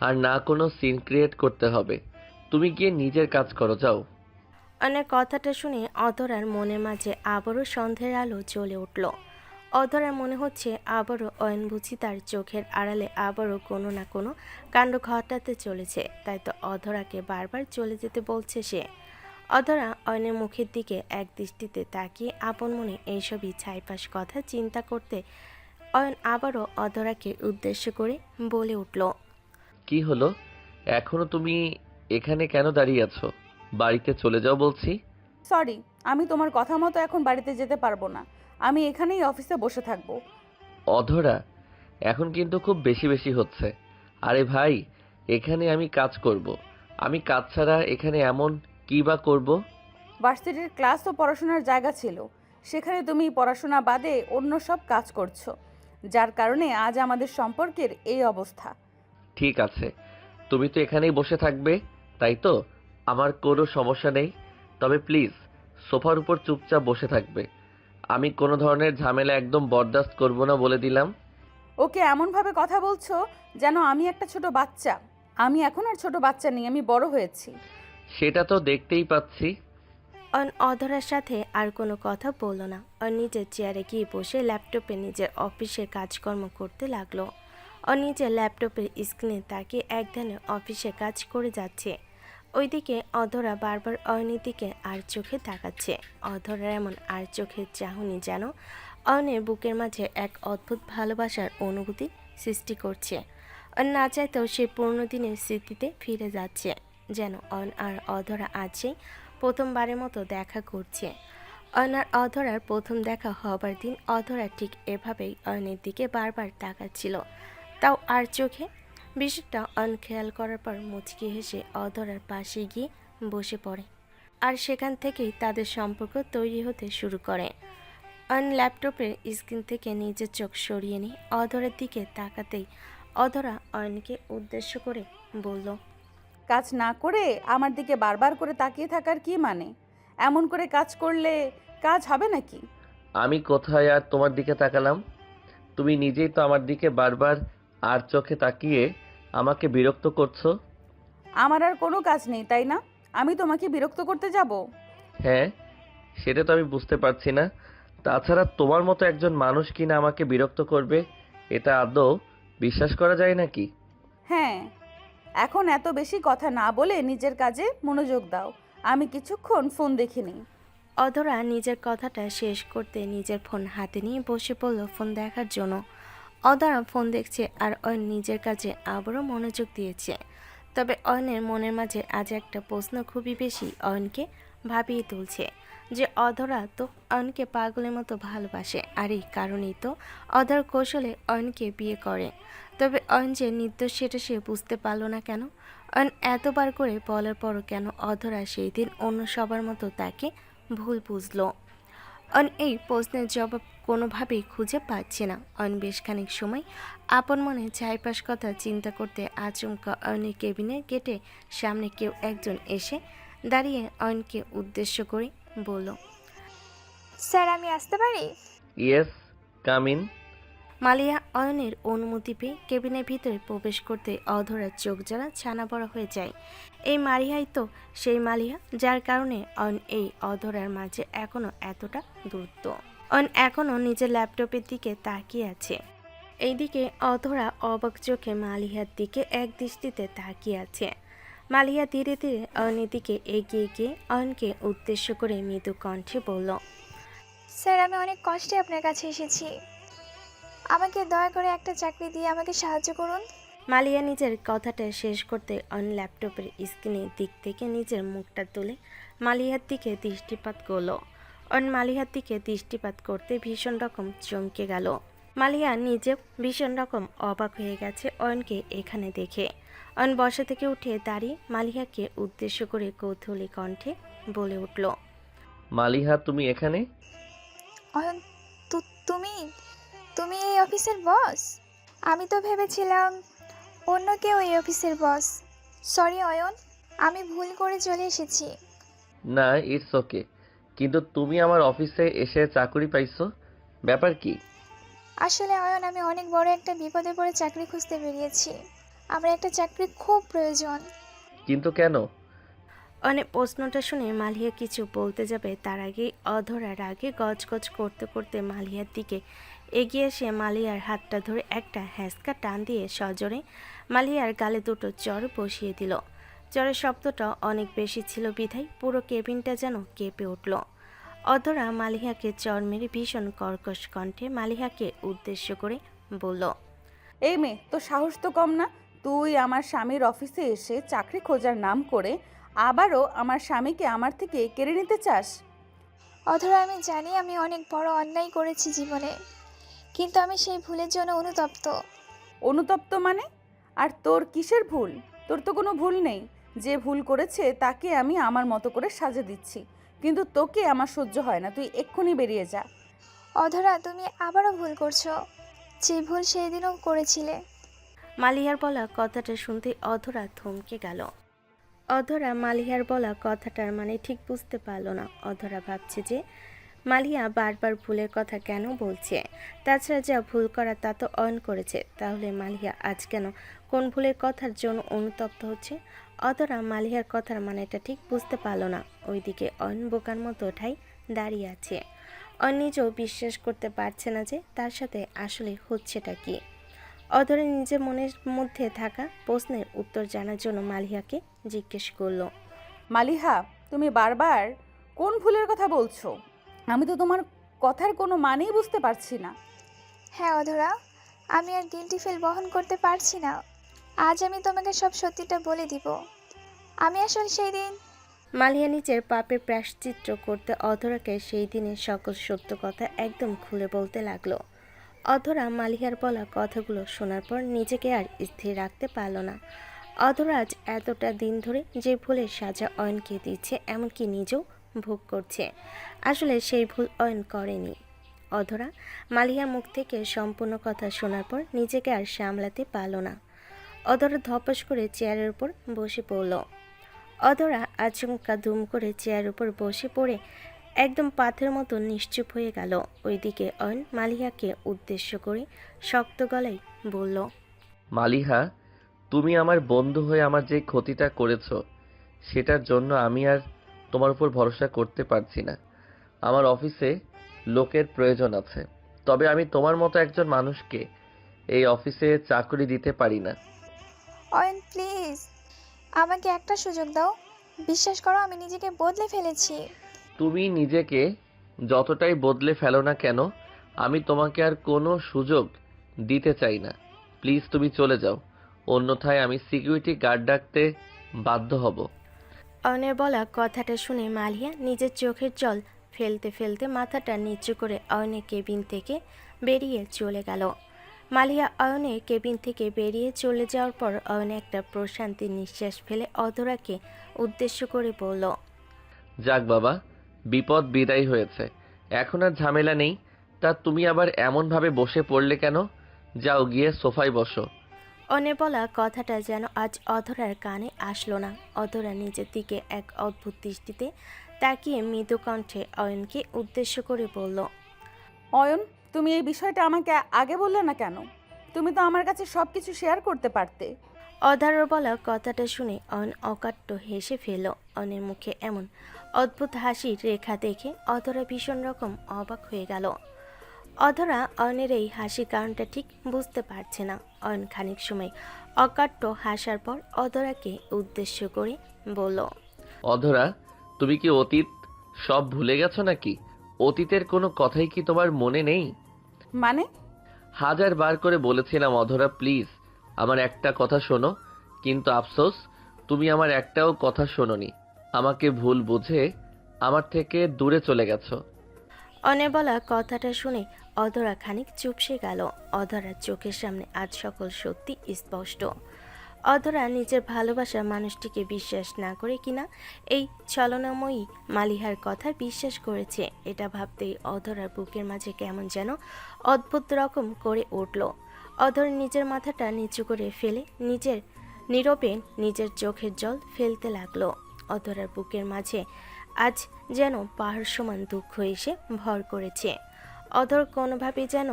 আর না কোনো সিন ক্রিয়েট করতে হবে। তুমি গিয়ে নিজের কাজ করো, যাও। অয়নের কথাটা শুনে অধরার মনের মাঝে আবারও সন্দেহের আলো জ্বলে উঠল। অধরার মনে হচ্ছে আবারও অয়ন বুঝি তার চোখের আড়ালে আবারও কোনো না কোনো কাণ্ড ঘটাতে চলেছে, তাই তো অধরাকে বারবার চলে যেতে বলছে সে। অধরা অয়নের মুখের দিকে এক দৃষ্টিতে তাকিয়ে আপন মনে এইসবই ছাইপাশ কথা চিন্তা করতে অয়ন আবারও অধরাকে উদ্দেশ্য করে বলে উঠল, কি হলো? এখনো তুমি এখানে কেন দাঁড়িয়ে আছো? বাড়িতে চলে যাও বলছি। সরি, আমি তোমার কথা মতো এখন বাড়িতে যেতে পারবো না। আমি এখানেই অফিসে বসে থাকবো। অধরা, এখন কিন্তু খুব বেশি বেশি হচ্ছে। আরে ভাই, এখানে আমি কাজ করব। আমি কাজ ছাড়া এখানে এমন কি বা করব? ভার্সিটির ক্লাস ও পড়াশোনার জায়গা ছিল, সেখানে তুমি পড়াশোনা বাদে অন্য সব কাজ করছো, যার কারণে আজ আমাদের সম্পর্কের এই অবস্থা। ঠিক আছে, তুমি তো এখানেই বসে থাকবে, তাই তো? আমার কোনো সমস্যা নেই, তবে প্লিজ সোফার উপর চুপচাপ বসে থাকবে। আমি কোনো ধরনের ঝামেলা একদম বরদাস্ত করব না বলে দিলাম। ওকে এমনভাবে কথা বলছো যেন আমি একটা ছোট বাচ্চা। আমি এখন আর ছোট বাচ্চা নেই, আমি বড় হয়েছি। সেটা তো দেখতেই পাচ্ছি। অধরার সাথে আর কোনো কথা বলল না। নিজের চেয়ারে গিয়ে বসে ল্যাপটপে নিজের অফিসের কাজকর্ম করতে লাগলো। নিজের ল্যাপটপের স্ক্রিনে তাকিয়ে এক ধ্যানে অফিসে কাজ করে যাচ্ছে। ওইদিকে অধরা বারবার অয়নের দিকে আর চোখে তাকাচ্ছে। অধরার এমন আর চোখের চাহনি যেন অয়নের বুকের মাঝে এক অদ্ভুত ভালোবাসার অনুভূতি সৃষ্টি করছে। না চাইতেও সে পুরনো দিনের স্মৃতিতে ফিরে যাচ্ছে, যেন অয়ন আর অধরা আছেই প্রথমবারের মতো দেখা করছে। অয়ন আর অধরার প্রথম দেখা হবার দিন অধরা ঠিক এভাবেই অয়নের দিকে বারবার তাকাচ্ছিল, তাও আর চোখে। বিষয়টা অয়ন খেয়াল করার পর মুচকি হেসে অধরার পাশে গিয়ে বসে পড়ে। আর সেখান থেকেই তাদের সম্পর্ক তৈরি হতে শুরু করে। অয়ন ল্যাপটপের স্ক্রিন থেকে নিজের চোখ সরিয়ে নিয়ে অধরার দিকে তাকাতেই অধরা অয়নকে উদ্দেশ্য করে বলল, কাজ না করে আমার দিকে বারবার করে তাকিয়ে থাকার কি মানে? এমন করে কাজ করলে কাজ হবে নাকি? আমি কোথায় আর তোমার দিকে তাকালাম? তুমি নিজেই তো আমার দিকে বারবার আর চোখে তাকিয়ে আমাকে বিরক্ত করছো। আমার আর কোনো কাজ নেই, তাই না? আমি তোমাকে বিরক্ত করতে যাব? হ্যাঁ, সেটা তো আমি বুঝতে পারছি না। তাছাড়া তোমার মতো একজন মানুষ কিনা আমাকে বিরক্ত করবে, এটা আদৌ বিশ্বাস করা যায় নাকি? হ্যাঁ, এখন এত বেশি কথা না বলে নিজের কাজে মনোযোগ দাও। আমি কিছুক্ষণ ফোন দেখে নিই। অধরা নিজের কথাটা শেষ করতে নিজের ফোন হাতে নিয়ে বসে পড়ল ফোন দেখার জন্য। অধরা ফোন দেখছে আর অয়ন নিজের কাজে আবারও মনোযোগ দিয়েছে। তবে অয়নের মনের মাঝে আজ একটা প্রশ্ন খুবই বেশি অয়নকে ভাবিয়ে তুলছে, যে অধরা তো অয়নকে পাগলের মতো ভালোবাসে, আর এই কারণেই তো অধর কৌশলে অয়নকে বিয়ে করে। তবে অয়ন যে নির্দোষ সেটা সে বুঝতে পারল না কেন? অয়ন এতবার করে বলার পরও কেন অধরা সেই দিন অন্য সবার মতো তাকে ভুল বুঝলো? অয়ন এই প্রশ্নের জবাব কোনোভাবেই খুঁজে পাচ্ছে না। অয়ন বেশ খানিক সময় আপন মনে চারপাশ কথা চিন্তা করতে আচমকা অয়নের কেবিনের গেটে সামনে কেউ একজন এসে দাঁড়িয়ে অয়নকে উদ্দেশ্য করে বলল, স্যার আমি আসতে পারি? Yes, come in. মালিয়া অয়নের অনুমতি পেয়ে কেবিনের ভিতরে প্রবেশ করতে অধরার চোখ জ্বালা ছানা বড় হয়ে যায়। এই মালিয়াই তো সেই মালিয়া যার কারণে অয়ন এই অধরার মাঝে এখনো এতটা দূরত্ব। অয়ন এখনো নিজের ল্যাপটপের দিকে তাকিয়ে আছে। এইদিকে অধরা অবাক চোখে মালিহার দিকে এক দৃষ্টিতে তাকিয়ে আছে। মালিয়া ধীরে ধীরে অয়নের দিকে এগিয়ে গিয়ে অয়নকে উদ্দেশ্য করে মৃদু কণ্ঠে বলল, স্যার আমি অনেক কষ্টে আপনার কাছে এসেছি, আমাকে দয়া করে একটা চাকরি দিয়ে আমাকে সাহায্য করুন। মালিয়া নিজের কথাটা শেষ করতে অন ল্যাপটপের স্ক্রিনের দিক থেকে নিজের মুখটা তুলে মালিহার দিকে দৃষ্টিপাত করলো। অন মালিহার দিকে দৃষ্টিপাত করতে ভীষণ রকম চমকে গেল। মালিয়া নিজে ভীষণ রকম অবাক হয়ে গেছে অয়নকে এখানে দেখে। অয়ন বসা থেকে উঠে দাঁড়িয়ে মালিহাকে উদ্দেশ্য করে কৌতূহলী কণ্ঠে বলে উঠল, মালিহা, তুমি এখানে? অয়ন, তুমি তুমি এই অফিসের বস? আমি তো ভেবেছিলাম অন্য কেউ এই অফিসের বস। সরি অয়ন, আমি ভুল করে চলে এসেছি। না, ইটস ওকে। কিন্তু তুমি আমার অফিসে এসে চাকরি পাইছো, ব্যাপার কি? আসলে অয়ন আমি অনেক বড় একটা বিপদে পড়ে চাকরি খুঁজতে বেরিয়েছি। আমার একটা চাকরি খুব প্রয়োজন। কিন্তু কেন? অনেক প্রশ্নটা শুনে মালিয়া কিছু বলতে যাবে তার আগেই অধরার আগে গজগজ করতে করতে মালিয়ার দিকে এগিয়ে এসে মালিয়ার হাতটা ধরে একটা হ্যাঁচকা টান দিয়ে সজোরে মালিয়ার গালে দুটো চড় বসিয়ে দিল। চড়ের শব্দটা অনেক বেশি ছিল বিধায় পুরো কেবিনটা যেন কেঁপে উঠল। অধরা মালিহাকে চড় মেরে ভীষণ কর্কশ কণ্ঠে মালিহাকে উদ্দেশ্য করে বলল, এই মেয়ে, তোর সাহস তো কম না? তুই আমার স্বামীর অফিসে এসে চাকরি খোঁজার নাম করে আবারও আমার স্বামীকে আমার থেকে কেড়ে নিতে চাস? অধরা আমি জানি আমি অনেক বড় অন্যায় করেছি জীবনে, কিন্তু আমি সেই ভুলের জন্য অনুতপ্ত। অনুতপ্ত মানে? আর তোর কিসের ভুল? তোর তো কোনো ভুল নেই। যে ভুল করেছে তাকে আমি আমার মতো করে সাজা দিচ্ছি, কিন্তু তোকে আমার সহ্য হয় না। তুই এক্ষুনি বেরিয়ে যা। অধরা তুমি আবারও ভুল করছো, যে ভুল সেই দিনও করেছিলে। মালিহার বলা কথাটা শুনতে অধরা থমকে গেল। অধরা মালিহার বলা কথাটার মানে ঠিক বুঝতে পারল না। অধরা ভাবছে যে মালিয়া বারবার ভুলের কথা কেন বলছে? তাছাড়া যা ভুল করা তা তো অয়ন করেছে, তাহলে মালিয়া আজ কেন কোন ভুলের কথার জন্য অনুতপ্ত হচ্ছে? অধরা মালিয়ার কথার মানেটা ঠিক বুঝতে পারল না। ওইদিকে অয়ন বোকার মতো ঠাই দাঁড়িয়ে আছে। অয়ন নিজেও বিশ্বাস করতে পারছে না যে তার সাথে আসলে হচ্ছেটা কি। অধরা নিজের মনের মধ্যে থাকা প্রশ্নের উত্তর জানার জন্য মালিয়াকে জিজ্ঞেস করলো। মালিহা, তুমি বারবার কোন ভুলের কথা বলছো? আমি তো তোমার কথার কোনো মানেই বুঝতে পারছি না। হ্যাঁ অধরা, আমি আর গিল্টি ফিল বহন করতে পারছি না। আজ আমি তোমাকে সব সত্যিটা বলে দিব। আমি আসলে সেই দিন মালিয়া নিজের পাপের প্রায়শ্চিত্ত করতে অধরাকে সেই দিনের সকল সত্য কথা একদম খুলে বলতে লাগলো। অধরা মালিহার বলা কথাগুলো শোনার পর নিজেকে আর স্থির রাখতে পারল না। অধরা আজ এতটা দিন ধরে যে ভুলের সাজা অয়নকে দিচ্ছে, এমনকি নিজেও ভোগ করছে। আসলে সেই ভুল অয়ন করেনি। অধরা মালিহার মুখ থেকে সম্পূর্ণ কথা শোনার পর নিজেকে আর সামলাতে পারল না। অধরা ধপাস করে চেয়ারের উপর বসে পড়ল। অধরা আচমকা দুম করে চেয়ারের উপর বসে পড়ে একদম পাথরের মতো নিশ্চুপ হয়ে গেল। ওইদিকে অয়ন মালিহাকে উদ্দেশ্য করে শক্ত গলায় বলল, মালিহা, তুমি আমার বন্ধু হয়ে আমার যে ক্ষতিটা করেছো সেটার জন্য আমি আর তোমার উপর ভরসা করতে পারছি না। আমার অফিসে লোকের প্রয়োজন আছে, তবে আমি তোমার মতো একজন মানুষকে এই অফিসে চাকরি দিতে পারি না। অয়ন প্লিজ আমাকে একটা সুযোগ দাও। বিশ্বাস করো আমি নিজেকে বদলে ফেলেছি। তুমি নিজেকে যতটাই বদলে ফেলো না কেন, আমি তোমাকে আর কোনো সুযোগ দিতে চাই না। প্লিজ তুমি চলে যাও, অন্যথায় আমি সিকিউরিটি গার্ড ডাকতে বাধ্য হব। অয়নের বলা কথাটা শুনে মালিয়া নিজের চোখের জল ফেলতে ফেলতে মাথাটা নিচু করে অয়নের কেবিন থেকে বেরিয়ে চলে গেল। মালিয়া অয়নের কেবিন থেকে বেরিয়ে চলে যাওয়ার পর অয়ন একটা প্রশান্তির নিঃশ্বাস ফেলে অধরাকে উদ্দেশ্য করে বলল, যাক বাবা, বিপদ বিদায় হয়েছে, এখন আর ঝামেলা নেই। তা তুমি আবার এমনভাবে বসে পড়লে কেন? যাও গিয়ে সোফায় বসো। অয়নের বলা কথাটা যেন আজ অধরার কানে আসলো না। অধরা নিজের দিকে এক অদ্ভুত দৃষ্টিতে তাকিয়ে মৃদু কণ্ঠে অয়নকে উদ্দেশ্য করে বলল, অয়ন, তুমি এই বিষয়টা আমাকে আগে বললে না কেন? তুমি তো আমার কাছে সব কিছু শেয়ার করতে পারতে। অধরার বলা কথাটা শুনে অয়ন অকাট্য হেসে ফেল। অয়নের মুখে এমন অদ্ভুত হাসির রেখা দেখে অধরা ভীষণ রকম অবাক হয়ে গেল। অধরা অয়নের এই হাসির কারণটা ঠিক বুঝতে পারছে না। অয়ন খানিক সময় অকাট্য হাসার পর অধরাকে উদ্দেশ্য করে বলল, অধরা, তুমি কি অতীত সব ভুলে গেছো নাকি? অতীতের কোনো কথাই কি তোমার মনে নেই? মানে? হাজার বার করে বলেছিলাম অধরা, প্লিজ আমার একটা কথা শোনো, কিন্তু আফসোস তুমি আমার একটাও কথা শোনোনি। আমাকে ভুল বুঝে আমার থেকে দূরে চলে গেছো। অয়নের বলা কথাটা শুনে অধরা খানিক চুপসে গেল। অধরার চোখের সামনে আজ সকল সত্যি স্পষ্ট। অধরা নিজের ভালোবাসার মানুষটিকে বিশ্বাস না করে কিনা এই ছলনাময়ী মালিহার কথা বিশ্বাস করেছে, এটা ভাবতেই অধরার বুকের মাঝে কেমন যেন অদ্ভুত রকম করে উঠল। অধর নিজের মাথাটা নিচু করে ফেলে নীরবে নিজের চোখের জল ফেলতে লাগলো। অধরার বুকের মাঝে আজ যেন পাহাড় সমান দুঃখ এসে ভর করেছে। অধর কোনোভাবেই যেন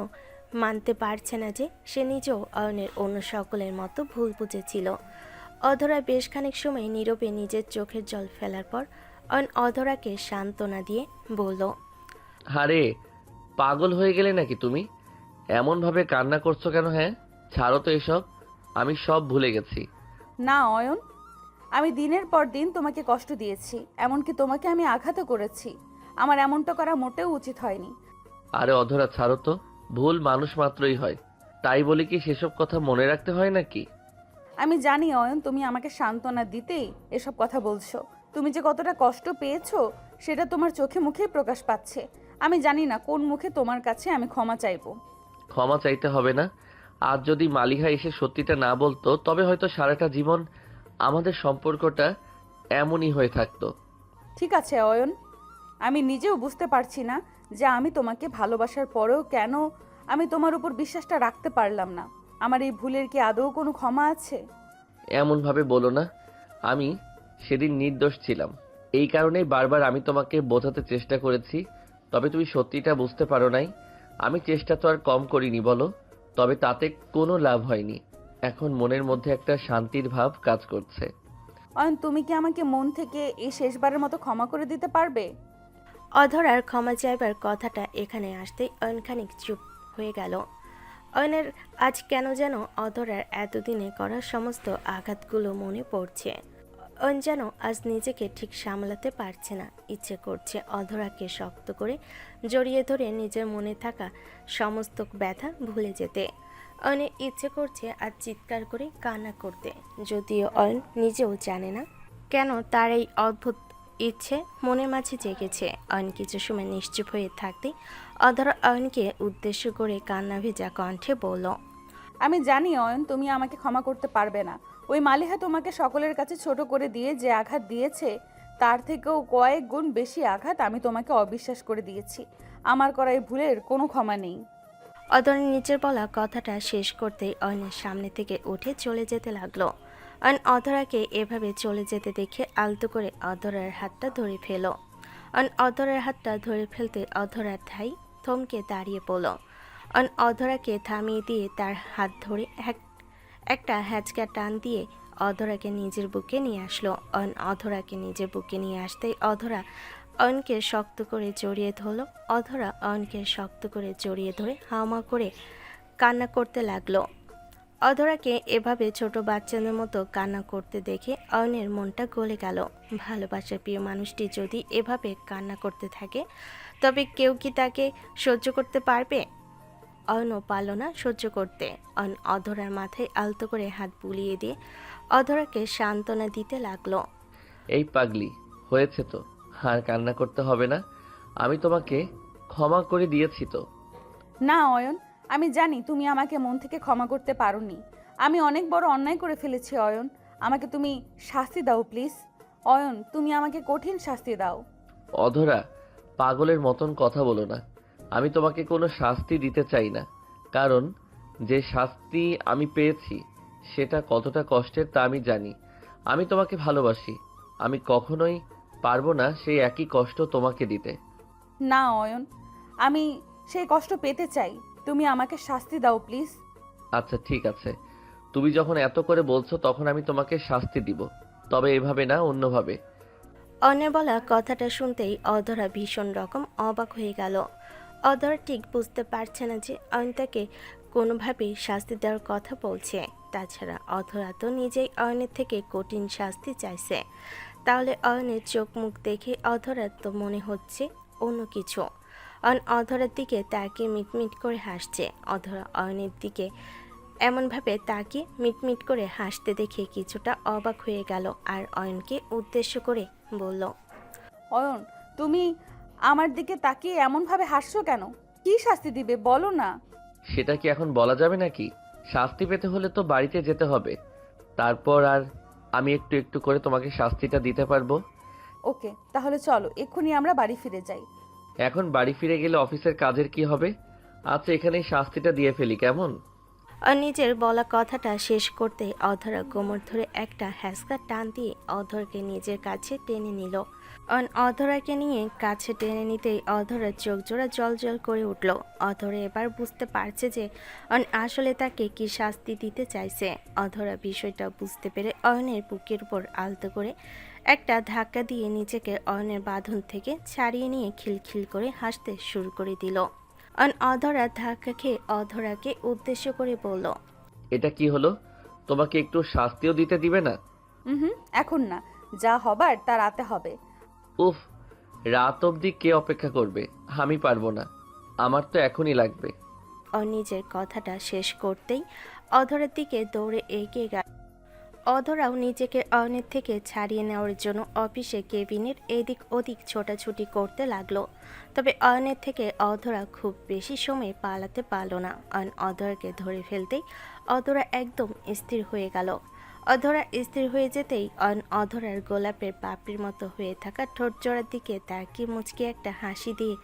মানতে পারছে না যে সে নিজেও অয়নের অন্য সকলের মতো ভুল বুঝেছিল। অধরা বেশ খানিক সময় নীরবে নিজের চোখের জল ফেলার পর অয়ন অধরাকে সান্ত্বনা দিয়ে বলল, আরে পাগল হয়ে গেলে নাকি তুমি? এমনভাবে কান্না করছো কেন? হ্যাঁ, ছাড়ো তো এসব, আমি সব ভুলে গেছি। না অয়ন, আমি দিনের পর দিন তোমাকে কষ্ট দিয়েছি, এমনকি তোমাকে আমি আঘাতও করেছি। আমার এমনটা করা মোটেও উচিত হয়নি। আরে অধরা, ছাড়ো তো, ভুল মানুষ মাত্রই হয়, তাই বলে কি সেসব কথা মনে রাখতে হয় নাকি? আমি জানি অয়ন, তুমি আমাকে সান্ত্বনা দিতেই এসব কথা বলছো। তুমি যে কতটা কষ্ট পেয়েছো সেটা তোমার চোখে মুখেই প্রকাশ পাচ্ছে। আমি জানি না কোন মুখে তোমার কাছে আমি ক্ষমা চাইবো। ক্ষমা চাইতে হবে না। আজ যদি মালিহা এসে সত্যিটা না বলতো, তবে হয়তো সারাটা জীবন আমাদের সম্পর্কটা এমনই হয়ে থাকতো। ঠিক আছে অয়ন, আমি নিজেও বুঝতে পারছি না যে আমি তোমাকে ভালোবাসার পরেও কেন আমি তোমার উপর বিশ্বাসটা রাখতে পারলাম না। আমার এই ভুলের কি আদৌ কোনো ক্ষমা আছে? এমনভাবে বলো না, আমি সেদিন নির্দোষ ছিলাম। এই কারণেই বারবার আমি তোমাকে বোঝাতে চেষ্টা করেছি, তবে তুমি সত্যিটা বুঝতে পারো নাই। আমি চেষ্টা তো আর কম করিনি বলো, তবে তাতে কোনো লাভ হয়নি। এখন মনের মধ্যে একটা শান্তির ভাব কাজ করছে। অয়ন, তুমি কি আমাকে মন থেকে এই শেষবারের মতো ক্ষমা করে দিতে পারবে? অধরার ক্ষমা চাইবার কথাটা এখানে আসতেই অয়ন খানিক চুপ হয়ে গেল। অয়নের আজ কেন যেন অধরার এতদিনে করা সমস্ত আঘাতগুলো মনে পড়ছে। অয়ন যেন আজ নিজেকে ঠিক সামলাতে পারছে না। ইচ্ছে করছে অধরাকে শক্ত করে জড়িয়ে ধরে নিজের মনে থাকা সমস্ত ব্যথা ভুলে যেতে। অয়নের ইচ্ছে করছে আজ চিৎকার করে কান্না করতে, যদিও অয়ন নিজেও জানে না কেন তার এই অদ্ভুত ইচ্ছে মনের মাঝে জেগেছে। অয়ন কিছু সময় নিশ্চুপ হয়ে থাকতেই অধরা অয়নকে উদ্দেশ্য করে কান্না ভেজা কণ্ঠে বলল, আমি জানি অয়ন, তুমি আমাকে ক্ষমা করতে পারবে না। ওই মালিহা তোমাকে সকলের কাছে ছোট করে দিয়ে যে আঘাত দিয়েছে, তার থেকেও কয়েক গুণ বেশি আঘাত আমি তোমাকে অবিশ্বাস করে দিয়েছি। আমার করা এই ভুলের কোনো ক্ষমা নেই। অধরের নিচের বলা কথাটা শেষ করতেই অয়নের সামনে থেকে উঠে চলে যেতে লাগলো। অয়ন অধরাকে এভাবে চলে যেতে দেখে আলতো করে অধরার হাতটা ধরে ফেলো। অয়ন অধরার হাতটা ধরে ফেলতে অধরার ঠাই থমকে দাঁড়িয়ে পড়ল। অয়ন অধরাকে থামিয়ে দিয়ে তার হাত ধরে একটা হ্যাচকা টান দিয়ে অধরাকে নিজের বুকে নিয়ে আসলো। অয়ন অধরাকে নিজের বুকে নিয়ে আসতেই অধরা অয়নকে শক্ত করে জড়িয়ে ধরলো। অধরা অয়নকে শক্ত করে জড়িয়ে ধরে হাওমা করে কান্না করতে লাগলো। অধরাকে এভাবে ছোট বাচ্চাদের মতো কান্না করতে দেখে অয়নের মনটা গলে গেল। ভালোবাসার প্রিয় মানুষটি যদি এভাবে কান্না করতে থাকে, তবে কেউ কি তাকে সহ্য করতে পারবে? অয়নও পারল না সহ্য করতে। অয়ন অধরার মাথায় আলতো করে হাত বুলিয়ে দিয়ে অধরাকে সান্ত্বনা দিতে লাগলো। এই পাগলি, হয়েছে তো, আর কান্না করতে হবে না। আমি তোমাকে ক্ষমা করে দিয়েছি তো। না অয়ন, আমি জানি তুমি আমাকে মন থেকে ক্ষমা করতে পারোনি। আমি অনেক বড় অন্যায় করে ফেলেছি অয়ন। আমাকে তুমি শাস্তি দাও প্লিজ। অয়ন, তুমি আমাকে কঠিন শাস্তি দাও। অধরা, পাগলের মতন কথা বলো না। আমি তোমাকে কোনো শাস্তি দিতে চাই না, কারণ যে শাস্তি আমি পেয়েছি সেটা কতটা কষ্টের তা আমি জানি। আমি তোমাকে ভালোবাসি। আমি কখনোই পারবো না সেই একই কষ্ট তোমাকে দিতে। না অয়ন, আমি সেই কষ্ট পেতে চাই। তুমি আমাকে শাস্তি দাও প্লিজ। আচ্ছা ঠিক আছে, তুমি যখন এত করে বলছো তখন আমি তোমাকে শাস্তি দিব, তবে এভাবে না, অন্যভাবে। অয়নের বলা কথাটা শুনতেই অধরা ভীষণ রকম অবাক হয়ে গেল। অধরা ঠিক বুঝতে পারছে না যে অয়ন তাকে কোনোভাবেই শাস্তি দেওয়ার কথা বলছে। তাছাড়া অধরা তো নিজেই অয়নের থেকে কঠিন শাস্তি চাইছে। তাহলে অয়নের চোখ মুখ দেখে অধরার তো মনে হচ্ছে অন্য কিছু। অয়ন অধরার দিকে তাকিয়ে মিটমিট করে হাসছে। অধরা অয়নের দিকে এমনভাবে তাকে মিটমিট করে হাসতে দেখে কিছুটা অবাক হয়ে গেল, আর অয়নকে উদ্দেশ্য করে বলল, অয়ন, তুমি আমার দিকে তাকিয়ে এমনভাবে হাসছো কেন? কি শাস্তি দিবে বলো না। সেটা কি এখন বলা যাবে নাকি? শাস্তি পেতে হলে তো বাড়িতে যেতে হবে, তারপর আর আমি একটু একটু করে তোমাকে শাস্তিটা দিতে পারবো। ওকে, তাহলে চলো এক্ষুনি আমরা বাড়ি ফিরে যাই। এখন বাড়ি ফিরে গেলে অফিসের কাজের কি হবে? আচ্ছা, এখানেই শাস্তিটা দিয়ে ফেলি, কেমন? আর নিজের বলা কথাটা শেষ করতে অধরা কোমর ধরে একটা হ্যাসকা টান দিয়ে অধরকে নিজের কাছে টেনে নিল। অধরাকে নিয়ে কাছে টেনে নিতেই অধরার চোখ জোড়া জল জল করে উঠল। অধরা এবার বুঝতে পারছে যে আসলে তাকে কি শাস্তি দিতে চাইছে। অধরা বিষয়টা বুঝতে পেরে অয়নের বুকের উপর আলতো করে একটা ধাক্কা দিয়ে নিজেকে অয়নের বাঁধন থেকে ছাড়িয়ে নিয়ে খিলখিল করে হাসতে শুরু করে দিল। অধরা ধাক্কা খেয়ে অধরাকে উদ্দেশ্য করে বলল, এটা কি হলো? তোমাকে একটু শাস্তিও দিতে দিবে না? হুম, এখন না, যা হবার তা রাতে হবে। উফ, রাত অবধি কে অপেক্ষা করবে? আমি পারবো না, আমার তো এখনই লাগবে। নিজের কথাটা শেষ করতেই অধরার দিকে দৌড়ে এগিয়ে গেল। অধরাও নিজেকে অয়নের থেকে ছাড়িয়ে নেওয়ার জন্য অফিসে কেবিনের এদিক ওদিক ছোটাছুটি করতে লাগলো। তবে অয়নের থেকে অধরা খুব বেশি সময় পালাতে পারল না। অয়ন অধরাকে ধরে ফেলতেই অধরা একদম স্থির হয়ে গেল। অধরা স্থির হয়ে যেতেই অয়ন অধরার গোলাপের পাপড়ির মতো হয়ে থাকা ঠোঁট জোড়ার দিকে তাকিয়ে মুচকি একটা হাসি দিয়ে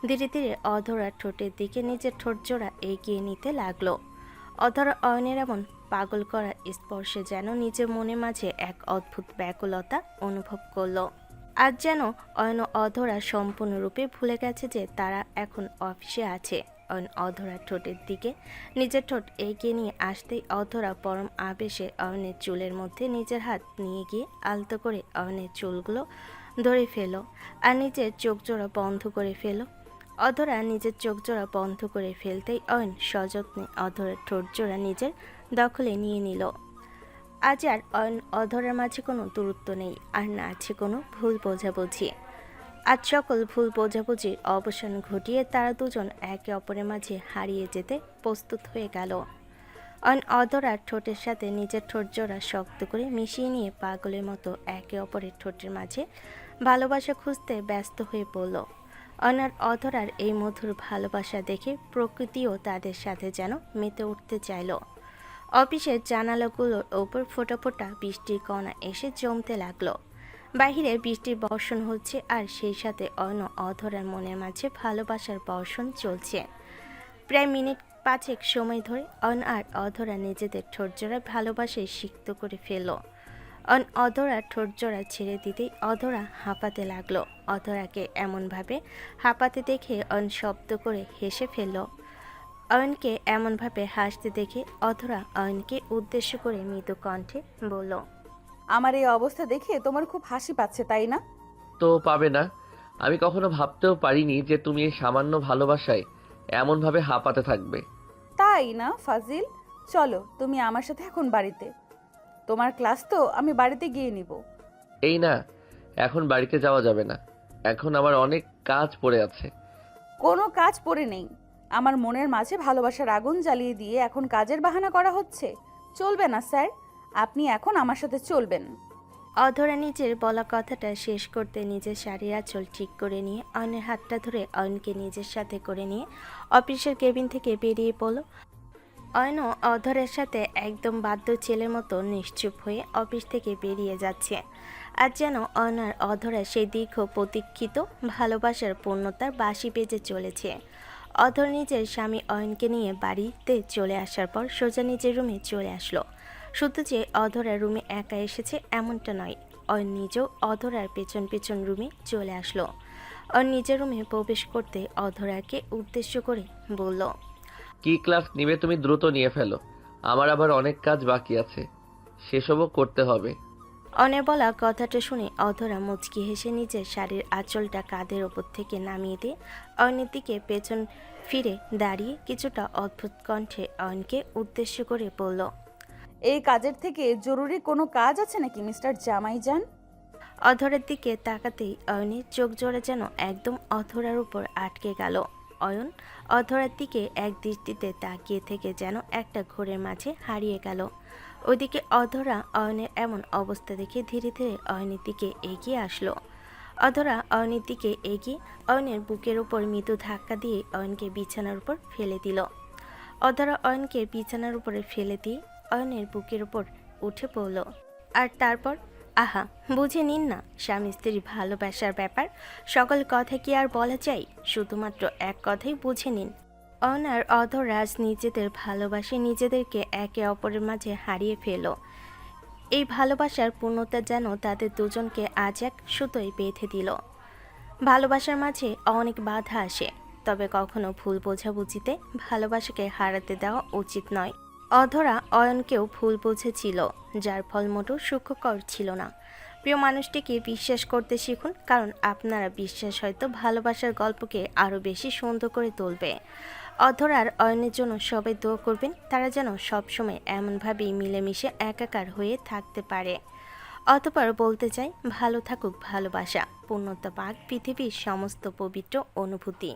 ধীরে ধীরে অধরার ঠোঁটের দিকে নিজের ঠোঁট জোড়া এগিয়ে নিতে লাগলো। অধরা অয়নের এমন পাগল করা স্পর্শে যেন নিজের মনের মাঝে এক অদ্ভুত ব্যাকুলতা অনুভব করল। আজ যেন অয়ন ও অধরা সম্পূর্ণরূপে ভুলে গেছে যে তারা এখন অফিসে আছে। অয়ন অধরার ঠোঁটের দিকে নিজের ঠোঁট এগিয়ে নিয়ে আসতেই অধরা পরম আবেশে অয়নের চুলের মধ্যে নিজের হাত নিয়ে গিয়ে আলতো করে অয়নের চুলগুলো ধরে ফেলো আর নিজের চোখ জোড়া বন্ধ করে ফেলো। অধরা নিজের চোখ জোড়া বন্ধ করে ফেলতেই অয়ন সযত্নে অধরার ঠোঁট জোড়া নিজের দখলে নিয়ে নিল। আজ আর অয়ন অধরার মাঝে কোনো দূরত্ব নেই, আর না আছে কোনো ভুল বোঝাবুঝি। আজ সকল ভুল বোঝাবুঝির অবসান ঘটিয়ে তারা দুজন একে অপরের মাঝে হারিয়ে যেতে প্রস্তুত হয়ে গেল। অয়ন অধরার ঠোঁটের সাথে নিজের ঠোঁট জোড়া শক্ত করে মিশিয়ে নিয়ে পাগলের মতো একে অপরের ঠোঁটের মাঝে ভালোবাসা খুঁজতে ব্যস্ত হয়ে পড়ল। অয়ন আর অধরার এই মধুর ভালোবাসা দেখে প্রকৃতিও তাদের সাথে যেন মেতে উঠতে চাইল। অফিসের জানালাগুলোর ওপর ফোঁটা ফোঁটা বৃষ্টির কণা এসে জমতে লাগলো। বাহিরে বৃষ্টির বর্ষণ হচ্ছে, আর সেই সাথে অয়ন অধরার মনের মাঝে ভালোবাসার বর্ষণ চলছে। প্রায় মিনিট 5 সময় ধরে অয়ন আর অধরা নিজেদের ঠোঁটজোড়া ভালোবাসায় সিক্ত করে ফেলল। অয়ন অধরার ঠোঁটজোড়া ছেড়ে দিতেই অধরা হাঁপাতে লাগলো। অধরাকে এমনভাবে হাঁপাতে দেখে অয়ন শব্দ করে হেসে ফেলল। অয়নকে এমনভাবে হাসতে দেখে অধরা অয়নকে উদ্দেশ্য করে মৃদু কণ্ঠে বলল, আমার এই অবস্থা দেখে তোমার খুব হাসি পাচ্ছে, তাই না? তো পাবে না। আমি কখনো ভাবতেও পারিনি যে তুমি এই সামান্য ভালোবাসায় এমনভাবে হাঁপাতে থাকবে। তাই না ফাজিল? চলো তুমি আমার সাথে এখন বাড়িতে। তোমার ক্লাস তো আমি বাড়িতে গিয়ে নিব। এই না, এখন বাড়িতে যাওয়া যাবে না। এখন আমার অনেক কাজ পড়ে আছে। কোনো কাজ পড়ে নেই। আমার মনের মাঝে ভালোবাসার আগুন জ্বালিয়ে দিয়ে এখন কাজের বাহানা করা হচ্ছে। চলবে না স্যার, আপনি এখন আমার সাথে চলবেন। অধরা নিজের বলা কথাটা শেষ করতে নিজের শাড়ির আঁচল ঠিক করে নিয়ে অয়নের হাতটা ধরে অয়নকে নিজের সাথে করে নিয়ে অফিসের কেবিন থেকে বেরিয়ে পড়ল। অয়ন অধরের সাথে একদম বাধ্য ছেলের মতো নিশ্চুপ হয়ে অফিস থেকে বেরিয়ে যাচ্ছে। আর যেন অয়ন আর অধরা সেই দীর্ঘ প্রতীক্ষিত ভালোবাসার পূর্ণতার বাঁশি বেজে চলেছে। অধর নিজের স্বামী অয়নকে নিয়ে বাড়িতে চলে আসার পর সোজা নিজের রুমে চলে আসলো। শুধু যে অধরা রুমে একা এসেছে এমনটা নয়, অয়ন নিজেও অধরার পেছন পেছন রুমে চলে আসলো। অয়ন নিজের রুমে প্রবেশ করতে অধরাকে উদ্দেশ্য করে বলল, কি ক্লাস নিবে তুমি দ্রুত নিয়ে ফেলো। আমার আবার অনেক কাজ বাকি আছে, সেসবও করতে হবে। অয়নের বলা কথাটা শুনে অধরা মুচকি হেসে নিজের শাড়ির আঁচলটা কাঁধের ওপর থেকে নামিয়ে দিয়ে অয়নের দিকে পেছন ফিরে দাঁড়িয়ে কিছুটা অদ্ভুত কণ্ঠে অয়নকে উদ্দেশ্য করে বলল, এই কাজের থেকে জরুরি কোনো কাজ আছে নাকি মিস্টার জামাইজান? অধরার দিকে তাকাতেই অয়নের চোখ জোড়া যেন একদম অধরার উপর আটকে গেল। অয়ন অধরার দিকে এক দৃষ্টিতে তাকিয়ে থেকে যেন একটা ঘোরের মাঝে হারিয়ে গেল। ওইদিকে অধরা অয়নের এমন অবস্থা দেখে ধীরে ধীরে অয়নের দিকে এগিয়ে আসলো। অধরা অয়নের দিকে এগিয়ে অয়নের বুকের উপর মৃদু ধাক্কা দিয়ে অয়নকে বিছানার উপর ফেলে দিল। অধরা অয়নকে বিছানার উপরে ফেলে দিয়ে অয়নের বুকের উপর উঠে পড়ল। আর তারপর আহা, বুঝে নিন না, স্বামী স্ত্রী ভালোবাসার ব্যাপার, সকল কথা কি আর বলা যায়? শুধুমাত্র এক কথাই বুঝে নিন। অয়ন আর অধরাজ নিজেদের ভালোবাসে নিজেদেরকে একে অপরের মাঝে হারিয়ে ফেলো। এই ভালোবাসার পূর্ণতা যেন তাদের দুজনকে আজ এক সুতোয় বেঁধে দিল। ভালোবাসার মাঝে অনেক বাধা আসে, তবে কখনো ভুল বোঝাবুঝিতে ভালোবাসাকে হারাতে দেওয়া উচিত নয়। অধরা অয়নকেও ভুল বুঝেছিল, যার ফল মোটেও সুখকর ছিল না। প্রিয় মানুষটিকে বিশ্বাস করতে শিখুন, কারণ আপনারা বিশ্বাস হয়তো ভালোবাসার গল্পকে আরও বেশি সুন্দর করে তুলবে। অধরার অয়নের জন্য সবাই দোয়া করবেন, তারা যেন সবসময় এমনভাবেই মিলেমিশে একাকার হয়ে থাকতে পারে। অতঃপর বলতে চাই, ভালো থাকুক ভালোবাসা, পূর্ণতা পাক পৃথিবীর সমস্ত পবিত্র অনুভূতি।